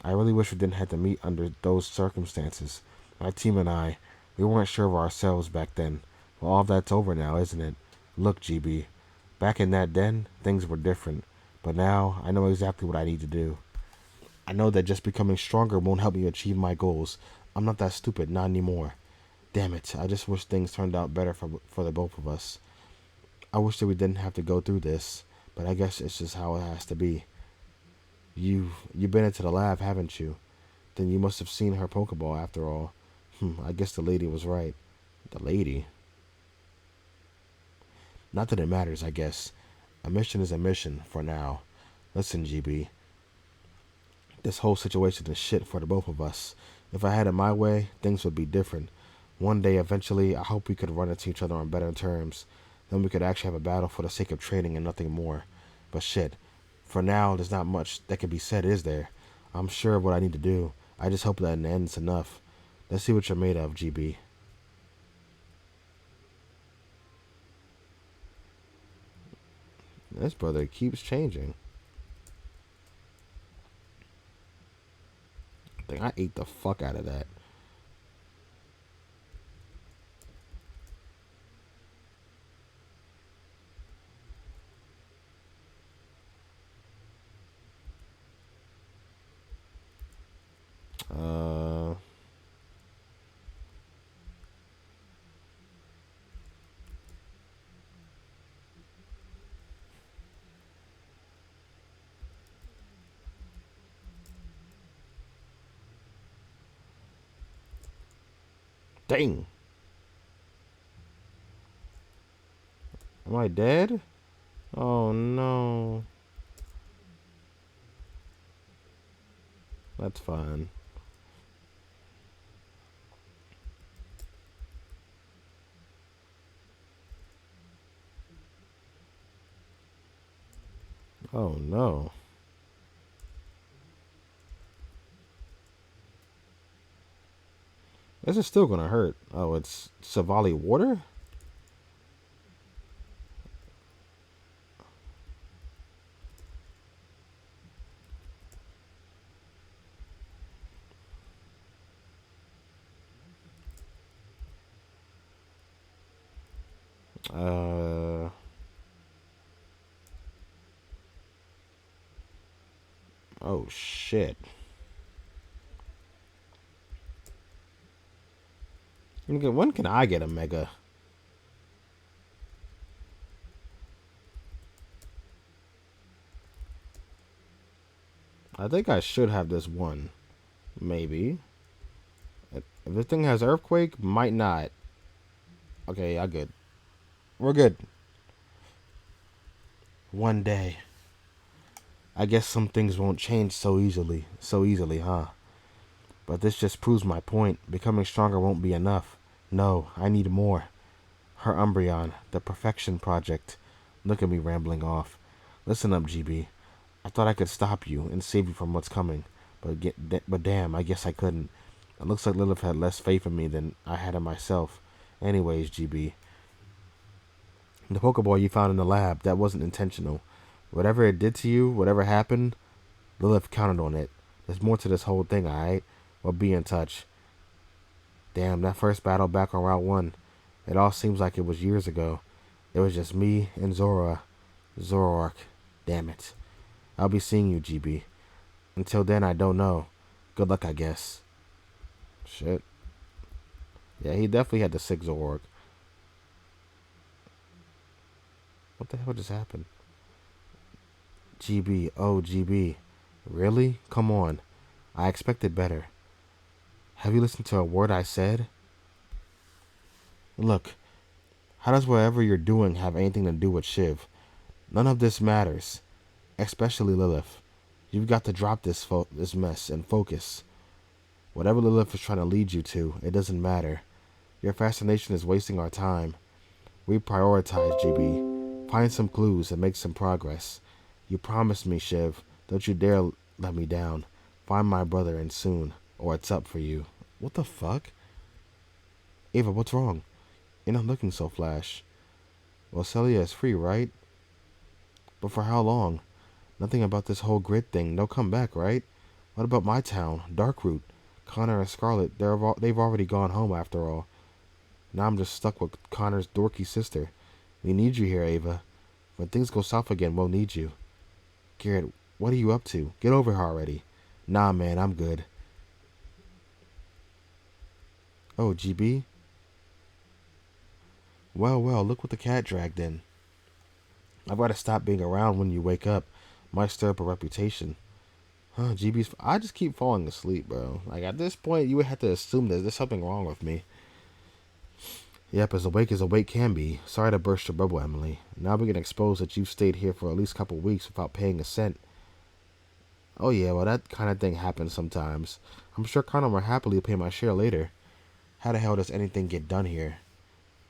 I really wish we didn't have to meet under those circumstances. My team and I, we weren't sure of ourselves back then. Well, all that's over now, isn't it? Look, GB, back in that den, things were different. But now, I know exactly what I need to do. I know that just becoming stronger won't help me achieve my goals. I'm not that stupid, not anymore. Damn it, I just wish things turned out better for the both of us. I wish that we didn't have to go through this, but I guess it's just how it has to be. You've been into the lab, haven't you? Then you must have seen her Pokeball after all. I guess the lady was right. The lady? Not that it matters, I guess. A mission is a mission, for now. Listen, GB. This whole situation is shit for the both of us. If I had it my way, things would be different. One day, eventually, I hope we could run into each other on better terms. Then we could actually have a battle for the sake of training and nothing more. But shit, for now, there's not much that can be said, is there? I'm sure of what I need to do. I just hope that in the end it's enough. Let's see what you're made of, GB. This brother keeps changing. I think I ate the fuck out of that. Uh, dang. Am I dead? Oh no. That's fine. Oh no. This is still gonna hurt. Oh, it's Savali water? Uh. Oh shit. When can I get a mega? I think I should have this one. Maybe. If this thing has earthquake, might not. Okay, I good. We're good. One day. I guess some things won't change so easily. So easily, huh? But this just proves my point. Becoming stronger won't be enough. No, I need more. Her Umbreon, the Perfection Project. Look at me rambling off. Listen up, GB. I thought I could stop you and save you from what's coming, but damn, I guess I couldn't. It looks like Lilith had less faith in me than I had in myself. Anyways, GB, the Pokeball you found in the lab, that wasn't intentional. Whatever it did to you, whatever happened, Lilith counted on it. There's more to this whole thing, alright? We'll be in touch. Damn, that first battle back on Route 1. It all seems like it was years ago. It was just me and Zoroark. Damn it. I'll be seeing you, GB. Until then, I don't know. Good luck, I guess. Shit. Yeah, he definitely had the sick Zoroark. What the hell just happened? GB, oh GB. Really? Come on. I expected better. Have you listened to a word I said? Look, how does whatever you're doing have anything to do with Shiv? None of this matters. Especially Lilith. You've got to drop this mess and focus. Whatever Lilith is trying to lead you to, it doesn't matter. Your fascination is wasting our time. We prioritize, GB. Find some clues and make some progress. You promised me, Shiv. Don't you dare let me down. Find my brother and soon, or it's up for you. What the fuck? Ava, what's wrong? You're not looking so flash. Well, Celia is free, right? But for how long? Nothing about this whole grid thing. They'll come back, right? What about my town, Darkroot? Connor and Scarlet, they've already gone home after all. Now I'm just stuck with Connor's dorky sister. We need you here, Ava. When things go south again, we'll need you. Garrett, what are you up to? Get over here already. Nah, man, I'm good. Oh, GB? Well, look what the cat dragged in. I've got to stop being around when you wake up. Might stir up a reputation. Huh, GB's... I just keep falling asleep, bro. Like, at this point, you would have to assume that there's something wrong with me. Yep, as awake can be. Sorry to burst your bubble, Emily. Now we can expose that you've stayed here for at least a couple weeks without paying a cent. Oh yeah, well that kind of thing happens sometimes. I'm sure Connor will happily pay my share later. How the hell does anything get done here?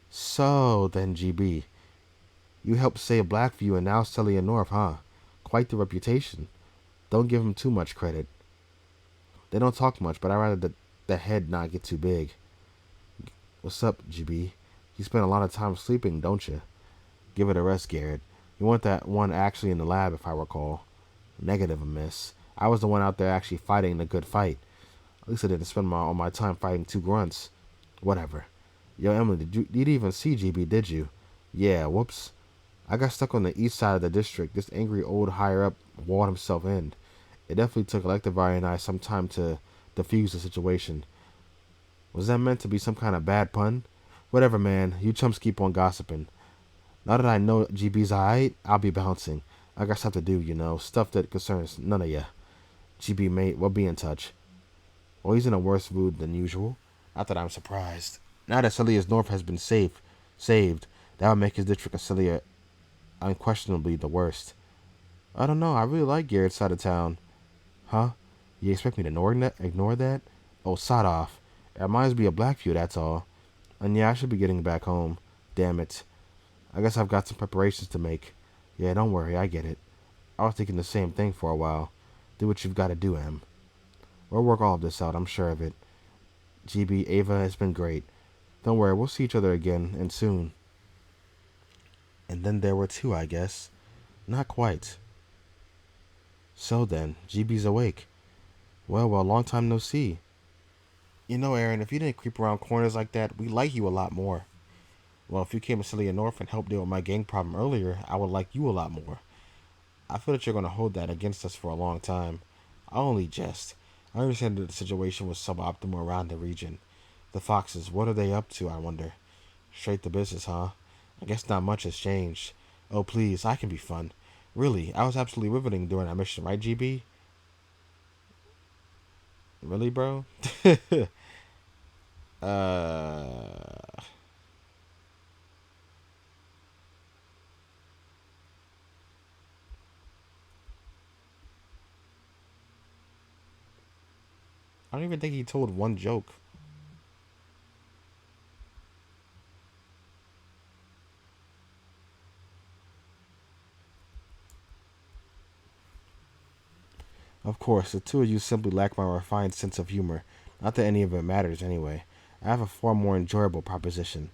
So then, GB, you helped save Blackview and now Celia North, huh? Quite the reputation. Don't give them too much credit. They don't talk much, but I'd rather the head not get too big. What's up, GB? You spend a lot of time sleeping, don't you? Give it a rest, Garrett. You weren't that one actually in the lab, if I recall. Negative, a miss. I was the one out there actually fighting the good fight. At least I didn't spend all my time fighting two grunts. Whatever. Yo, Emily, you didn't even see GB, did you? Yeah, whoops. I got stuck on the east side of the district. This angry old higher-up walled himself in. It definitely took Electivari and I some time to defuse the situation. Was that meant to be some kind of bad pun? Whatever, man. You chumps keep on gossiping. Now that I know GB's alright, I'll be bouncing. I got stuff to do, you know. Stuff that concerns none of ya. GB, mate, we'll be in touch. Well, he's in a worse mood than usual. Not that I'm surprised. Now that Celia's North has been saved, that would make his district of Celia unquestionably the worst. I don't know. I really like Garrett's side of town. Huh? You expect me to ignore that? Oh, sod off. It reminds me of Blackview, that's all. And yeah, I should be getting back home. Damn it. I guess I've got some preparations to make. Yeah, don't worry, I get it. I was thinking the same thing for a while. Do what you've got to do, Em. We'll work all of this out, I'm sure of it. GB, Ava, it's been great. Don't worry, we'll see each other again, and soon. And then there were two, I guess. Not quite. So then, GB's awake. Well, long time no see. You know, Aaron, if you didn't creep around corners like that, we like you a lot more. Well, if you came to Celia North and helped deal with my gang problem earlier, I would like you a lot more. I feel that you're going to hold that against us for a long time. I only jest. I understand that the situation was suboptimal around the region. The Foxes, what are they up to, I wonder? Straight to business, huh? I guess not much has changed. Oh, please, I can be fun. Really, I was absolutely riveting during that mission, right, GB? Really, bro? uh... I don't even think he told one joke. course, the two of you simply lack my refined sense of humor. Not that any of it matters anyway. I have a far more enjoyable proposition.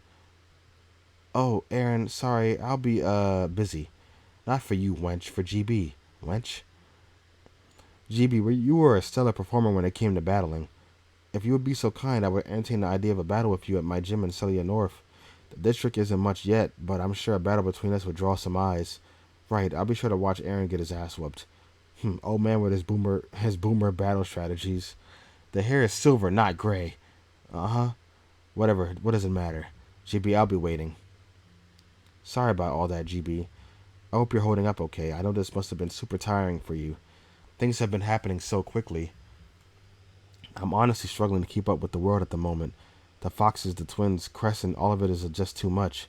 Oh, Aaron, sorry, I'll be busy. Not for you, wench, for GB. Wench? GB, you were a stellar performer when it came to battling. If you would be so kind, I would entertain the idea of a battle with you at my gym in Celia North. The district isn't much yet, but I'm sure a battle between us would draw some eyes. Right, I'll be sure to watch Aaron get his ass whooped. Old man with his boomer battle strategies. The hair is silver, not gray. Uh-huh. Whatever, what does it matter? GB, I'll be waiting. Sorry about all that, GB. I hope you're holding up okay. I know this must have been super tiring for you. Things have been happening so quickly. I'm honestly struggling to keep up with the world at the moment. The Foxes, the twins, Crescent, all of it is just too much.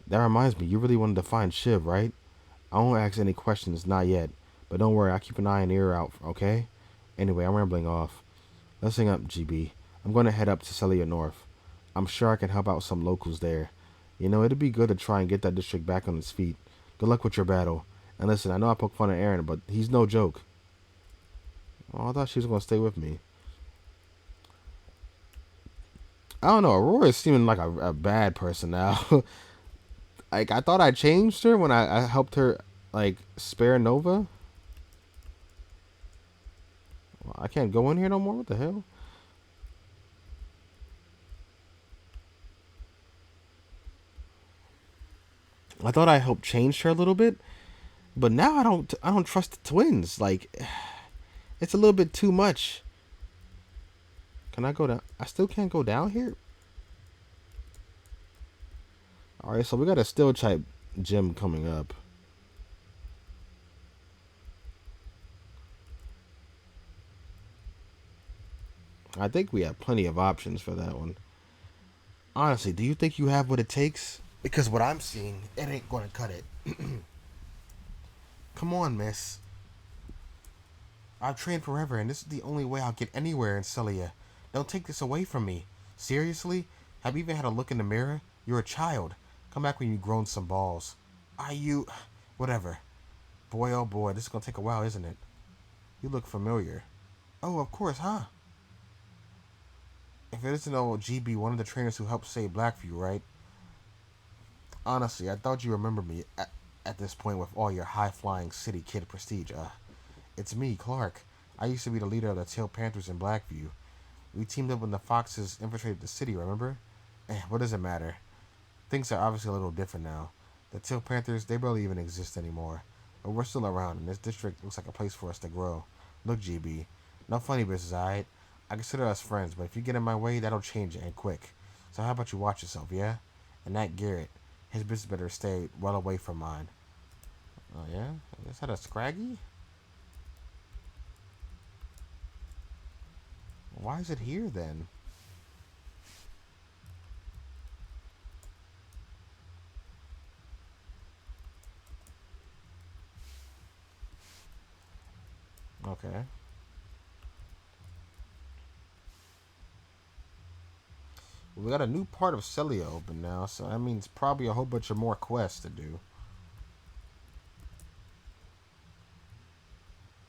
That reminds me, you really wanted to find Shiv, right? I won't ask any questions, not yet. But don't worry, I'll keep an eye and ear out, okay? Anyway, I'm rambling off. Let's hang up, GB. I'm going to head up to Celia North. I'm sure I can help out some locals there. You know, it'd be good to try and get that district back on its feet. Good luck with your battle. And listen, I know I poke fun at Aaron, but he's no joke. Oh, I thought she was going to stay with me. I don't know. Aurora is seeming like a bad person now. Like, I thought I changed her when I helped her, like, spare Nova. Well, I can't go in here no more? What the hell? I thought I helped change her a little bit, but now I don't trust the twins. Like, it's a little bit too much. Can I go down? I still can't go down here? Alright, so we got a steel type gym coming up. I think we have plenty of options for that one. Honestly, do you think you have what it takes? Because what I'm seeing, it ain't gonna cut it. Come on, miss. I've trained forever, and this is the only way I'll get anywhere in Celia. Don't take this away from me. Seriously? Have you even had a look in the mirror? You're a child. Come back when you've grown some balls. Are you... Whatever. Boy, oh boy, this is gonna take a while, isn't it? You look familiar. Oh, of course, huh? If it isn't old GB, one of the trainers who helped save Blackview, right? Honestly, I thought you remembered me at this point with all your high-flying city kid prestige. It's me, Clark. I used to be the leader of the Tail Panthers in Blackview. We teamed up when the Foxes infiltrated the city, remember? What does it matter? Things are obviously a little different now. The Tail Panthers, they barely even exist anymore. But we're still around, and this district looks like a place for us to grow. Look, GB, no funny business, alright? I consider us friends, but if you get in my way, that'll change it, and quick. So how about you watch yourself, yeah? And that Garrett, his business better stay well away from mine. Oh, yeah? Is that a Scraggy? Why is it here, then? Okay. We got a new part of Celia open now, so that means probably a whole bunch of more quests to do.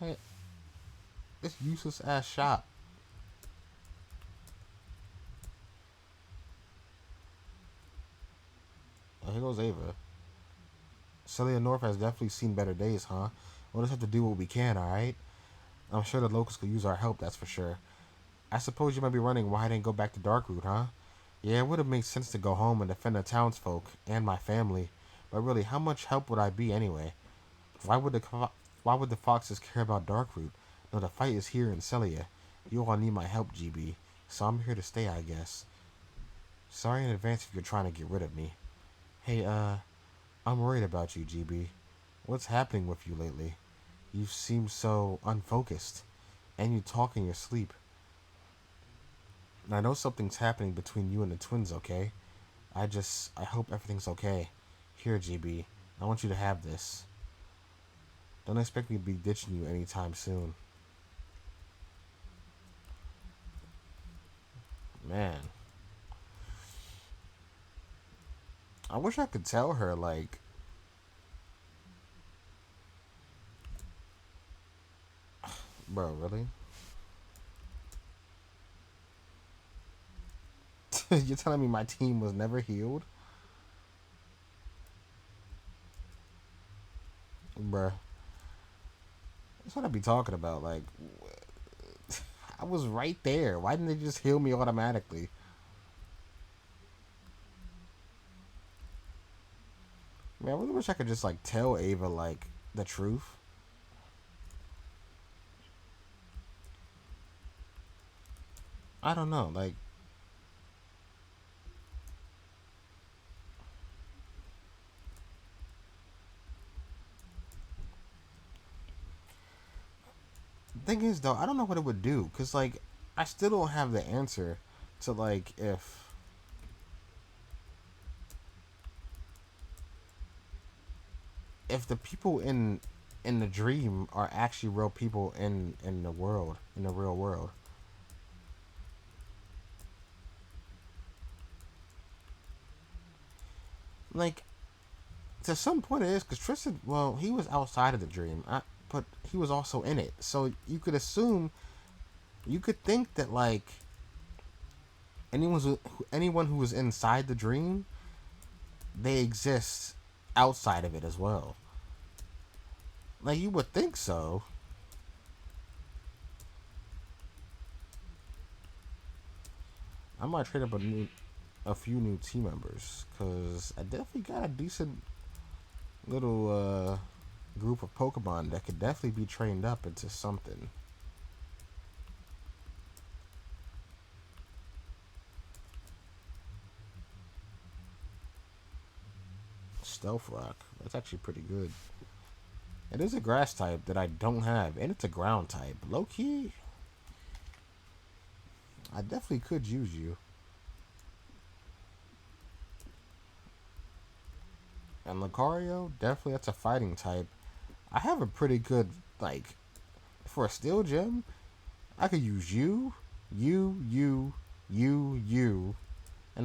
Hey, this useless ass shop. Oh, here goes Ava. Celia North has definitely seen better days, huh? We'll just have to do what we can, alright? I'm sure the locals could use our help, that's for sure. I suppose you might be wondering why I didn't go back to Darkroot, huh? Yeah, it would have made sense to go home and defend the townsfolk and my family. But really, how much help would I be anyway? Why would the foxes care about Darkroot? No, the fight is here in Celia. You all need my help, GB. So I'm here to stay, I guess. Sorry in advance if you're trying to get rid of me. Hey, I'm worried about you, GB. What's happening with you lately? You seem so unfocused. And you talk in your sleep. And I know something's happening between you and the twins, okay? I hope everything's okay. Here, GB. I want you to have this. Don't expect me to be ditching you anytime soon. Man. I wish I could tell her, like, Bro, really? You're telling me my team was never healed? Bruh. That's what I be talking about. Like, I was right there. Why didn't they just heal me automatically? Man, I really wish I could just, like, tell Ava, like, the truth. I don't know. Like, thing is, though, I don't know what it would do. Because, like, I still don't have the answer to, like, if the people in the dream are actually real people in the world, in the real world. Like, to some point it is, because Tristan, well, he was outside of the dream, but he was also in it, so you could assume, you could think that, like, anyone who was inside the dream, they exist outside of it as well. Like, you would think so. I might trade up a few new team members, because I definitely got a decent little group of Pokemon that could definitely be trained up into something. Stealth Rock. That's actually pretty good. It is a grass type that I don't have, and it's a ground type. Low key, I definitely could use you. And Lucario, definitely that's a fighting type. I have a pretty good, like, for a steel gem, I could use you, and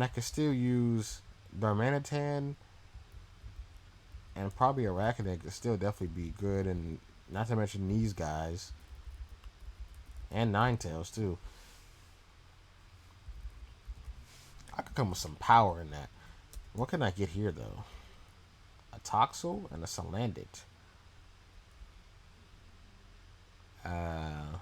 I could still use Darmanitan and probably Arachidid could still definitely be good, and not to mention these guys and Ninetales too. I could come with some power in that. What can I get here though? A Toxel and a Salandit. Uh,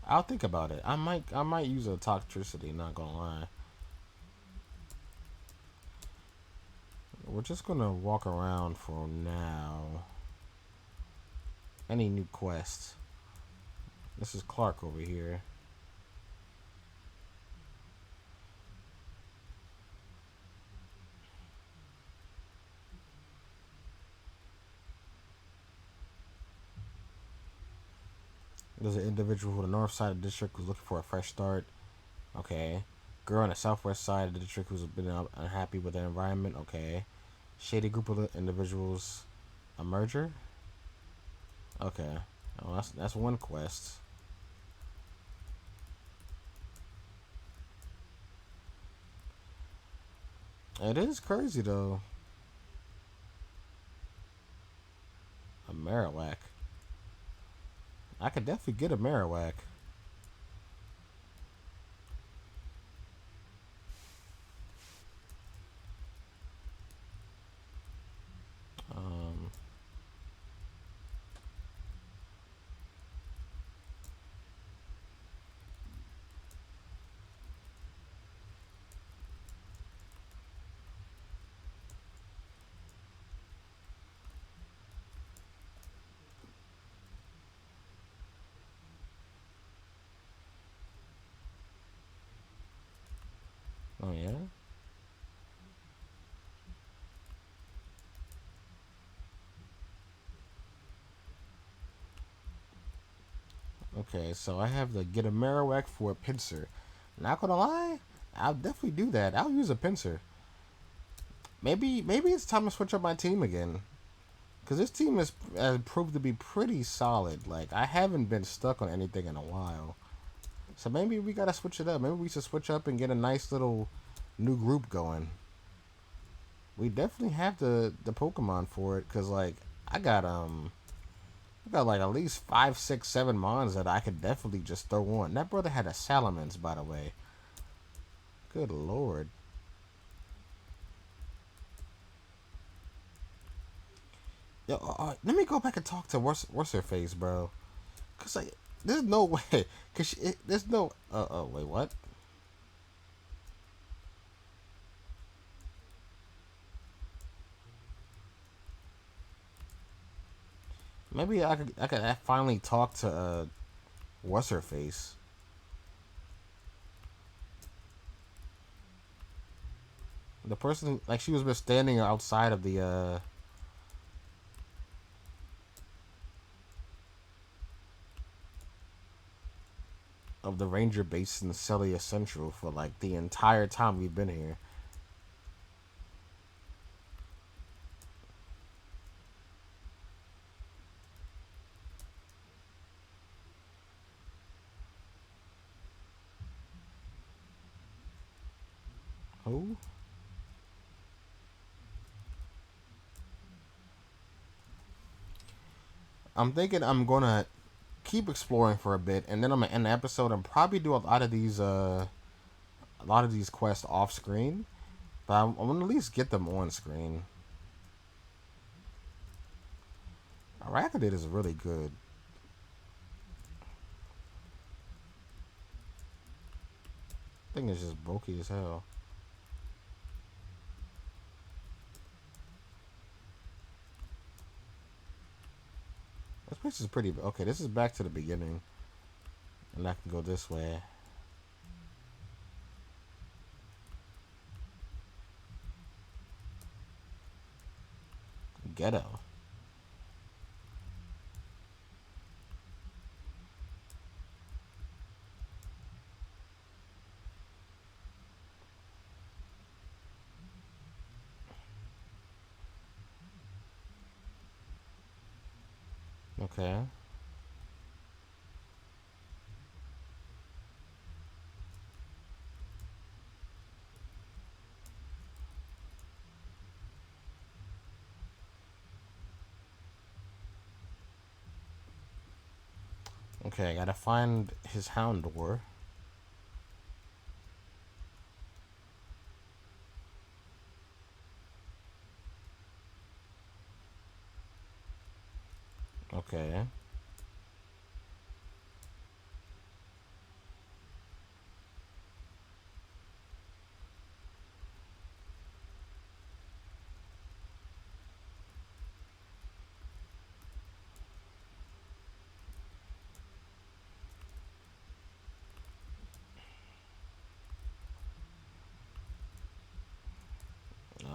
I'll think about it. I might use a Toxtricity. Not gonna lie. We're just gonna walk around for now. Any new quests? This is Clark over here. There's an individual who the north side of the district who's looking for a fresh start. Okay. Girl on the southwest side of the district who's been unhappy with the environment. Okay. Shady group of individuals. A merger. Okay. Oh, that's one quest. It is crazy though. A Marowak. I could definitely get a Marowak. Um, oh yeah. Okay, so I have to get a Marowak for a Pinsir. Not gonna lie, I'll definitely do that. I'll use a Pinsir. Maybe it's time to switch up my team again. Because this team has proved to be pretty solid. Like, I haven't been stuck on anything in a while. So maybe we gotta switch it up. Maybe we should switch up and get a nice little new group going. We definitely have the Pokemon for it, cause like I got I got like at least 5, 6, 7 mons that I could definitely just throw on. That brother had a Salamence, by the way. Good lord. Yo, let me go back and talk to what's her face, bro. Cause like, there's no way. There's no. Wait, what? Maybe I could finally talk to what's her face. The person like she was just standing outside of the ranger base in Celia Central for like the entire time we've been here. Who? I'm thinking I'm gonna keep exploring for a bit, and then I'm gonna end the episode and probably do a lot of these quests off screen. But I'm gonna at least get them on screen. Arachnid is really good. Thing is just bulky as hell. This place is pretty. Okay, this is back to the beginning, and I can go this way. Ghetto. Okay. Okay, I gotta find his Houndour. Okay.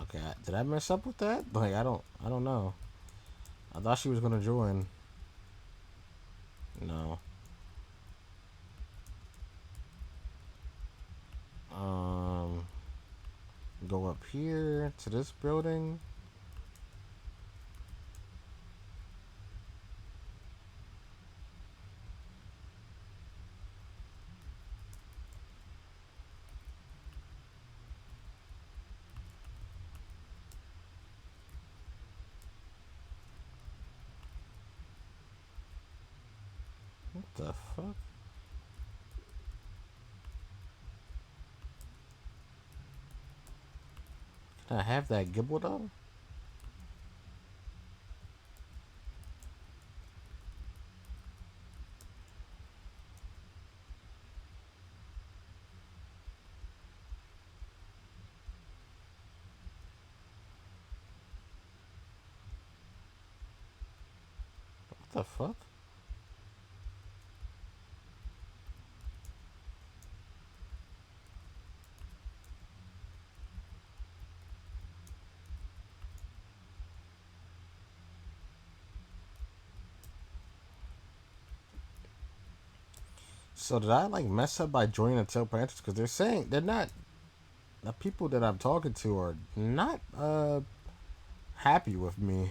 Okay. Did I mess up with that? Like I don't know. I thought she was gonna join. No. Um. Go up here to this building. What the fuck? Can I have that Gibble? What the fuck? So did I like mess up by joining the Tail Panthers? Because they're saying they're not. The people that I'm talking to are not happy with me.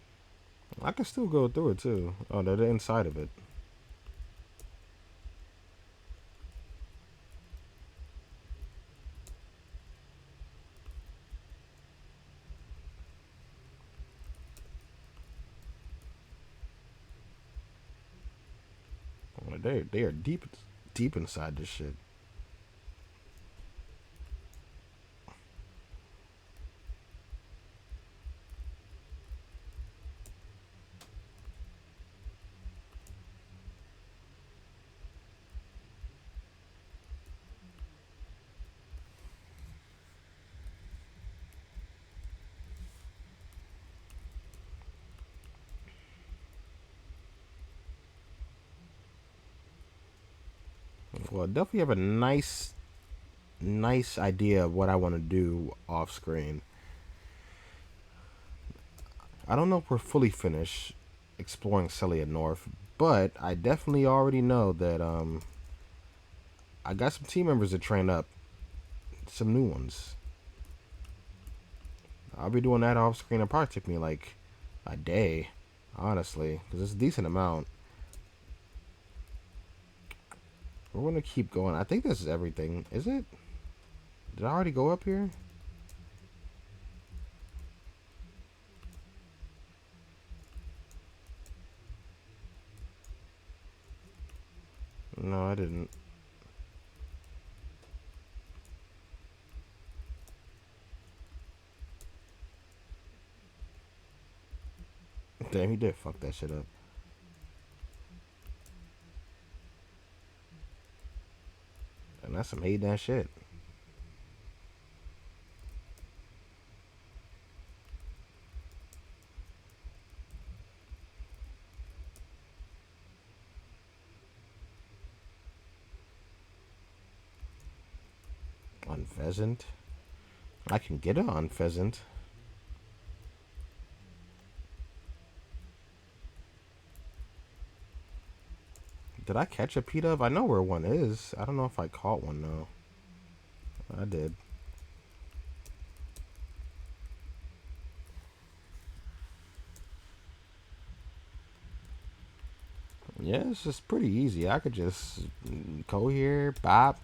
I can still go through it too. Oh, they're the inside of it. Oh, they are deep inside this shit. Well, I definitely have a nice idea of what I want to do off screen. I don't know if we're fully finished exploring Celia North, but I definitely already know that I got some team members to train up, some new ones. I'll be doing that off screen. It'll probably take me like a day, honestly, because it's a decent amount. We're gonna keep going. I think this is everything. Is it? Did I already go up here? No, I didn't. Damn, he did fuck that shit up. And that's some hating that shit. On pheasant. I can get it on pheasant. Did I catch a P-dub? I know where one is. I don't know if I caught one though. I did. Yeah, it's just pretty easy. I could just go here, bop.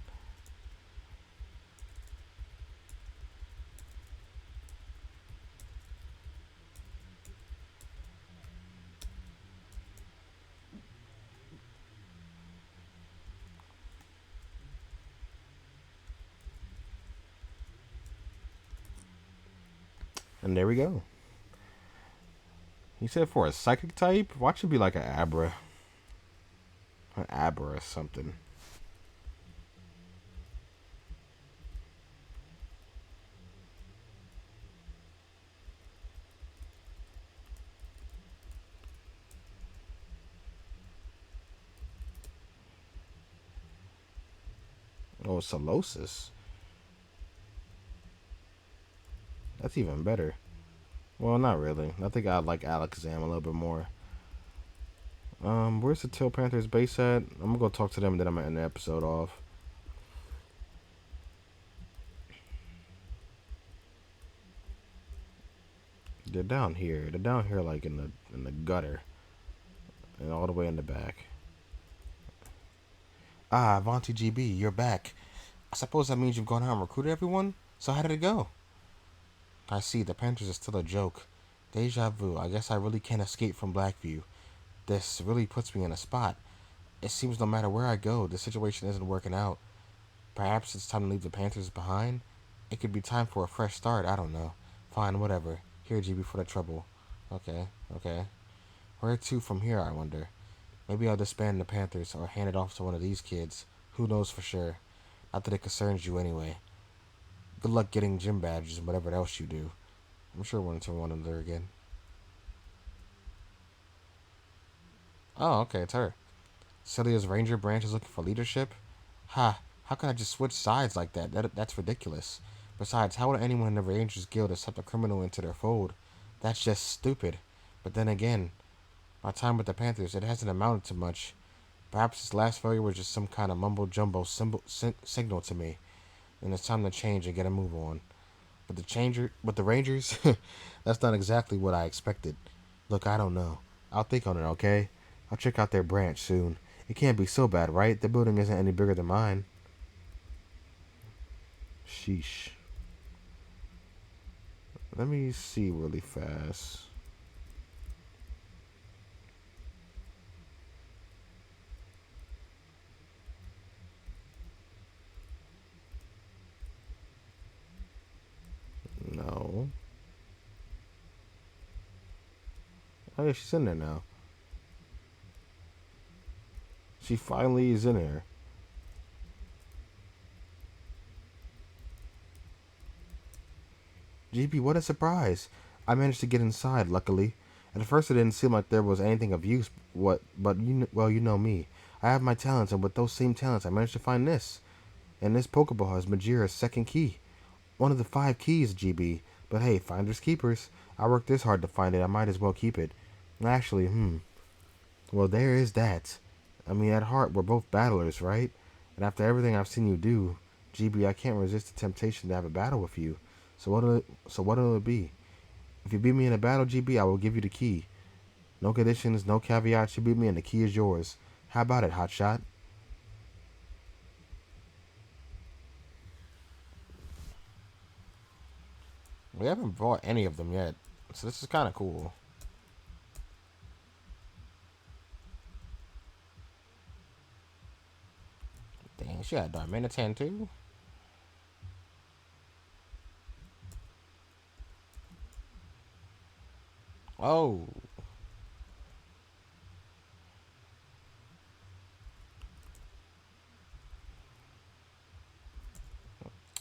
And there we go. He said for a psychic type, watch it be like an Abra. An Abra or something. Oh, Solosis. That's even better. Well, not really. I think I like Alakazam a little bit more. Where's the Tail Panthers base at? I'm gonna go talk to them and then I'm gonna end the episode off. They're down here. They're down here like in the gutter. And all the way in the back. Ah, Avanti GB, you're back. I suppose that means you've gone out and recruited everyone? So how did it go? I see, the Panthers are still a joke. Deja vu, I guess I really can't escape from Blackview. This really puts me in a spot. It seems no matter where I go, the situation isn't working out. Perhaps it's time to leave the Panthers behind? It could be time for a fresh start, I don't know. Fine, whatever. Here, GB, for the trouble. Okay, okay. Where to from here, I wonder? Maybe I'll disband the Panthers or hand it off to one of these kids. Who knows for sure? Not that it concerns you anyway. Good luck getting gym badges and whatever else you do. I'm sure we'll turn one another again. Oh, okay, it's her. Celia's Ranger branch is looking for leadership? Ha, how can I just switch sides like that? That's ridiculous. Besides, how would anyone in the Rangers Guild accept a criminal into their fold? That's just stupid. But then again, my time with the Panthers, it hasn't amounted to much. Perhaps this last failure was just some kind of mumbo jumbo signal to me, and it's time to change and get a move on. But the Rangers, that's not exactly what I expected. Look, I don't know. I'll think on it, okay? I'll check out their branch soon. It can't be so bad, right? The building isn't any bigger than mine. Sheesh. Let me see really fast. No. Oh yeah, she's in there now. She finally is in there. GP, what a surprise! I managed to get inside, luckily. At first, it didn't seem like there was anything of use. But well, you know me. I have my talents, and with those same talents, I managed to find this. And this Pokeball is Majira's second key. One of the 5 keys, GB. But hey, finders keepers. I worked this hard to find it. I might as well keep it. Actually, well, there is that. I mean, at heart, we're both battlers, right? And after everything I've seen you do, GB, I can't resist the temptation to have a battle with you. So what'll it be? If you beat me in a battle, GB, I will give you the key. No conditions, no caveats. You beat me, and the key is yours. How about it, Hotshot? We haven't bought any of them yet, so this is kind of cool. Dang, she got Darmanitan too. Oh,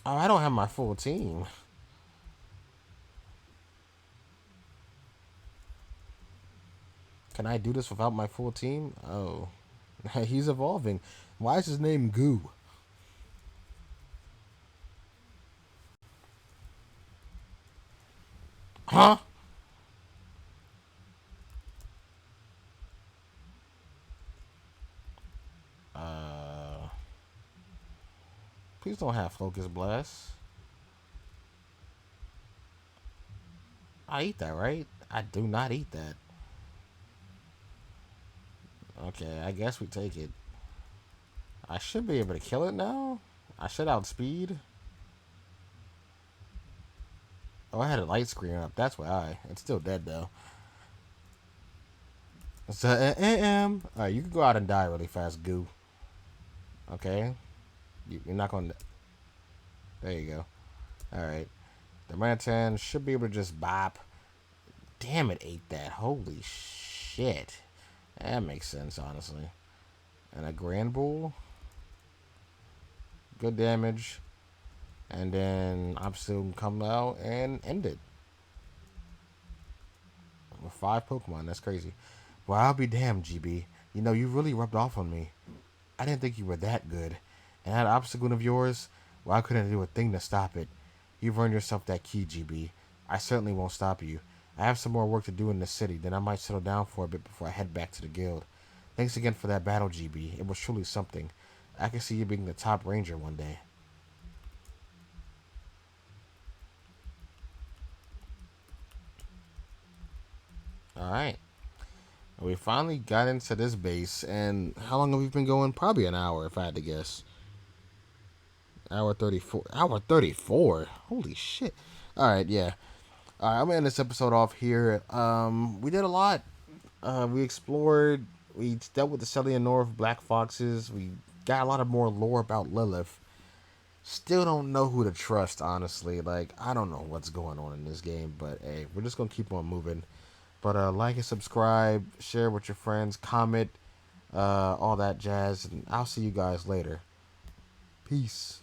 oh, I don't have my full team. Can I do this without my full team? Oh, he's evolving. Why is his name Goo? Huh? Uh, please don't have Focus Blast. I eat that, right? I do not eat that. Okay, I guess we take it. I should be able to kill it now. I should outspeed. Oh, I had a light screen up. That's why. It's still dead though. So, alright, you can go out and die really fast, Goo. Okay, you're not gonna. There you go. Alright, the Mantan should be able to just bop. Damn, it ate that. Holy shit. That makes sense, honestly. And a Grand Bull, good damage, and then I'm still come out and end it with 5 Pokemon. That's crazy. Well, I'll be damned, GB. You know, you really rubbed off on me. I didn't think you were that good. And that obstacle of yours, well, I couldn't do a thing to stop it. You've earned yourself that key, GB. I certainly won't stop you. I have some more work to do in the city, then I might settle down for a bit before I head back to the guild. Thanks again for that battle, GB. It was truly something. I can see you being the top ranger one day. Alright. We finally got into this base, and how long have we been going? Probably an hour, if I had to guess. Hour 34. Hour 34? Holy shit. Alright, yeah. Alright, I'm gonna end this episode off here. We did a lot. We explored, we dealt with the Celia North Black Foxes, we got a lot of more lore about Lilith. Still don't know who to trust, honestly. Like, I don't know what's going on in this game, but hey, we're just gonna keep on moving. But like and subscribe, share with your friends, comment, all that jazz, and I'll see you guys later. Peace.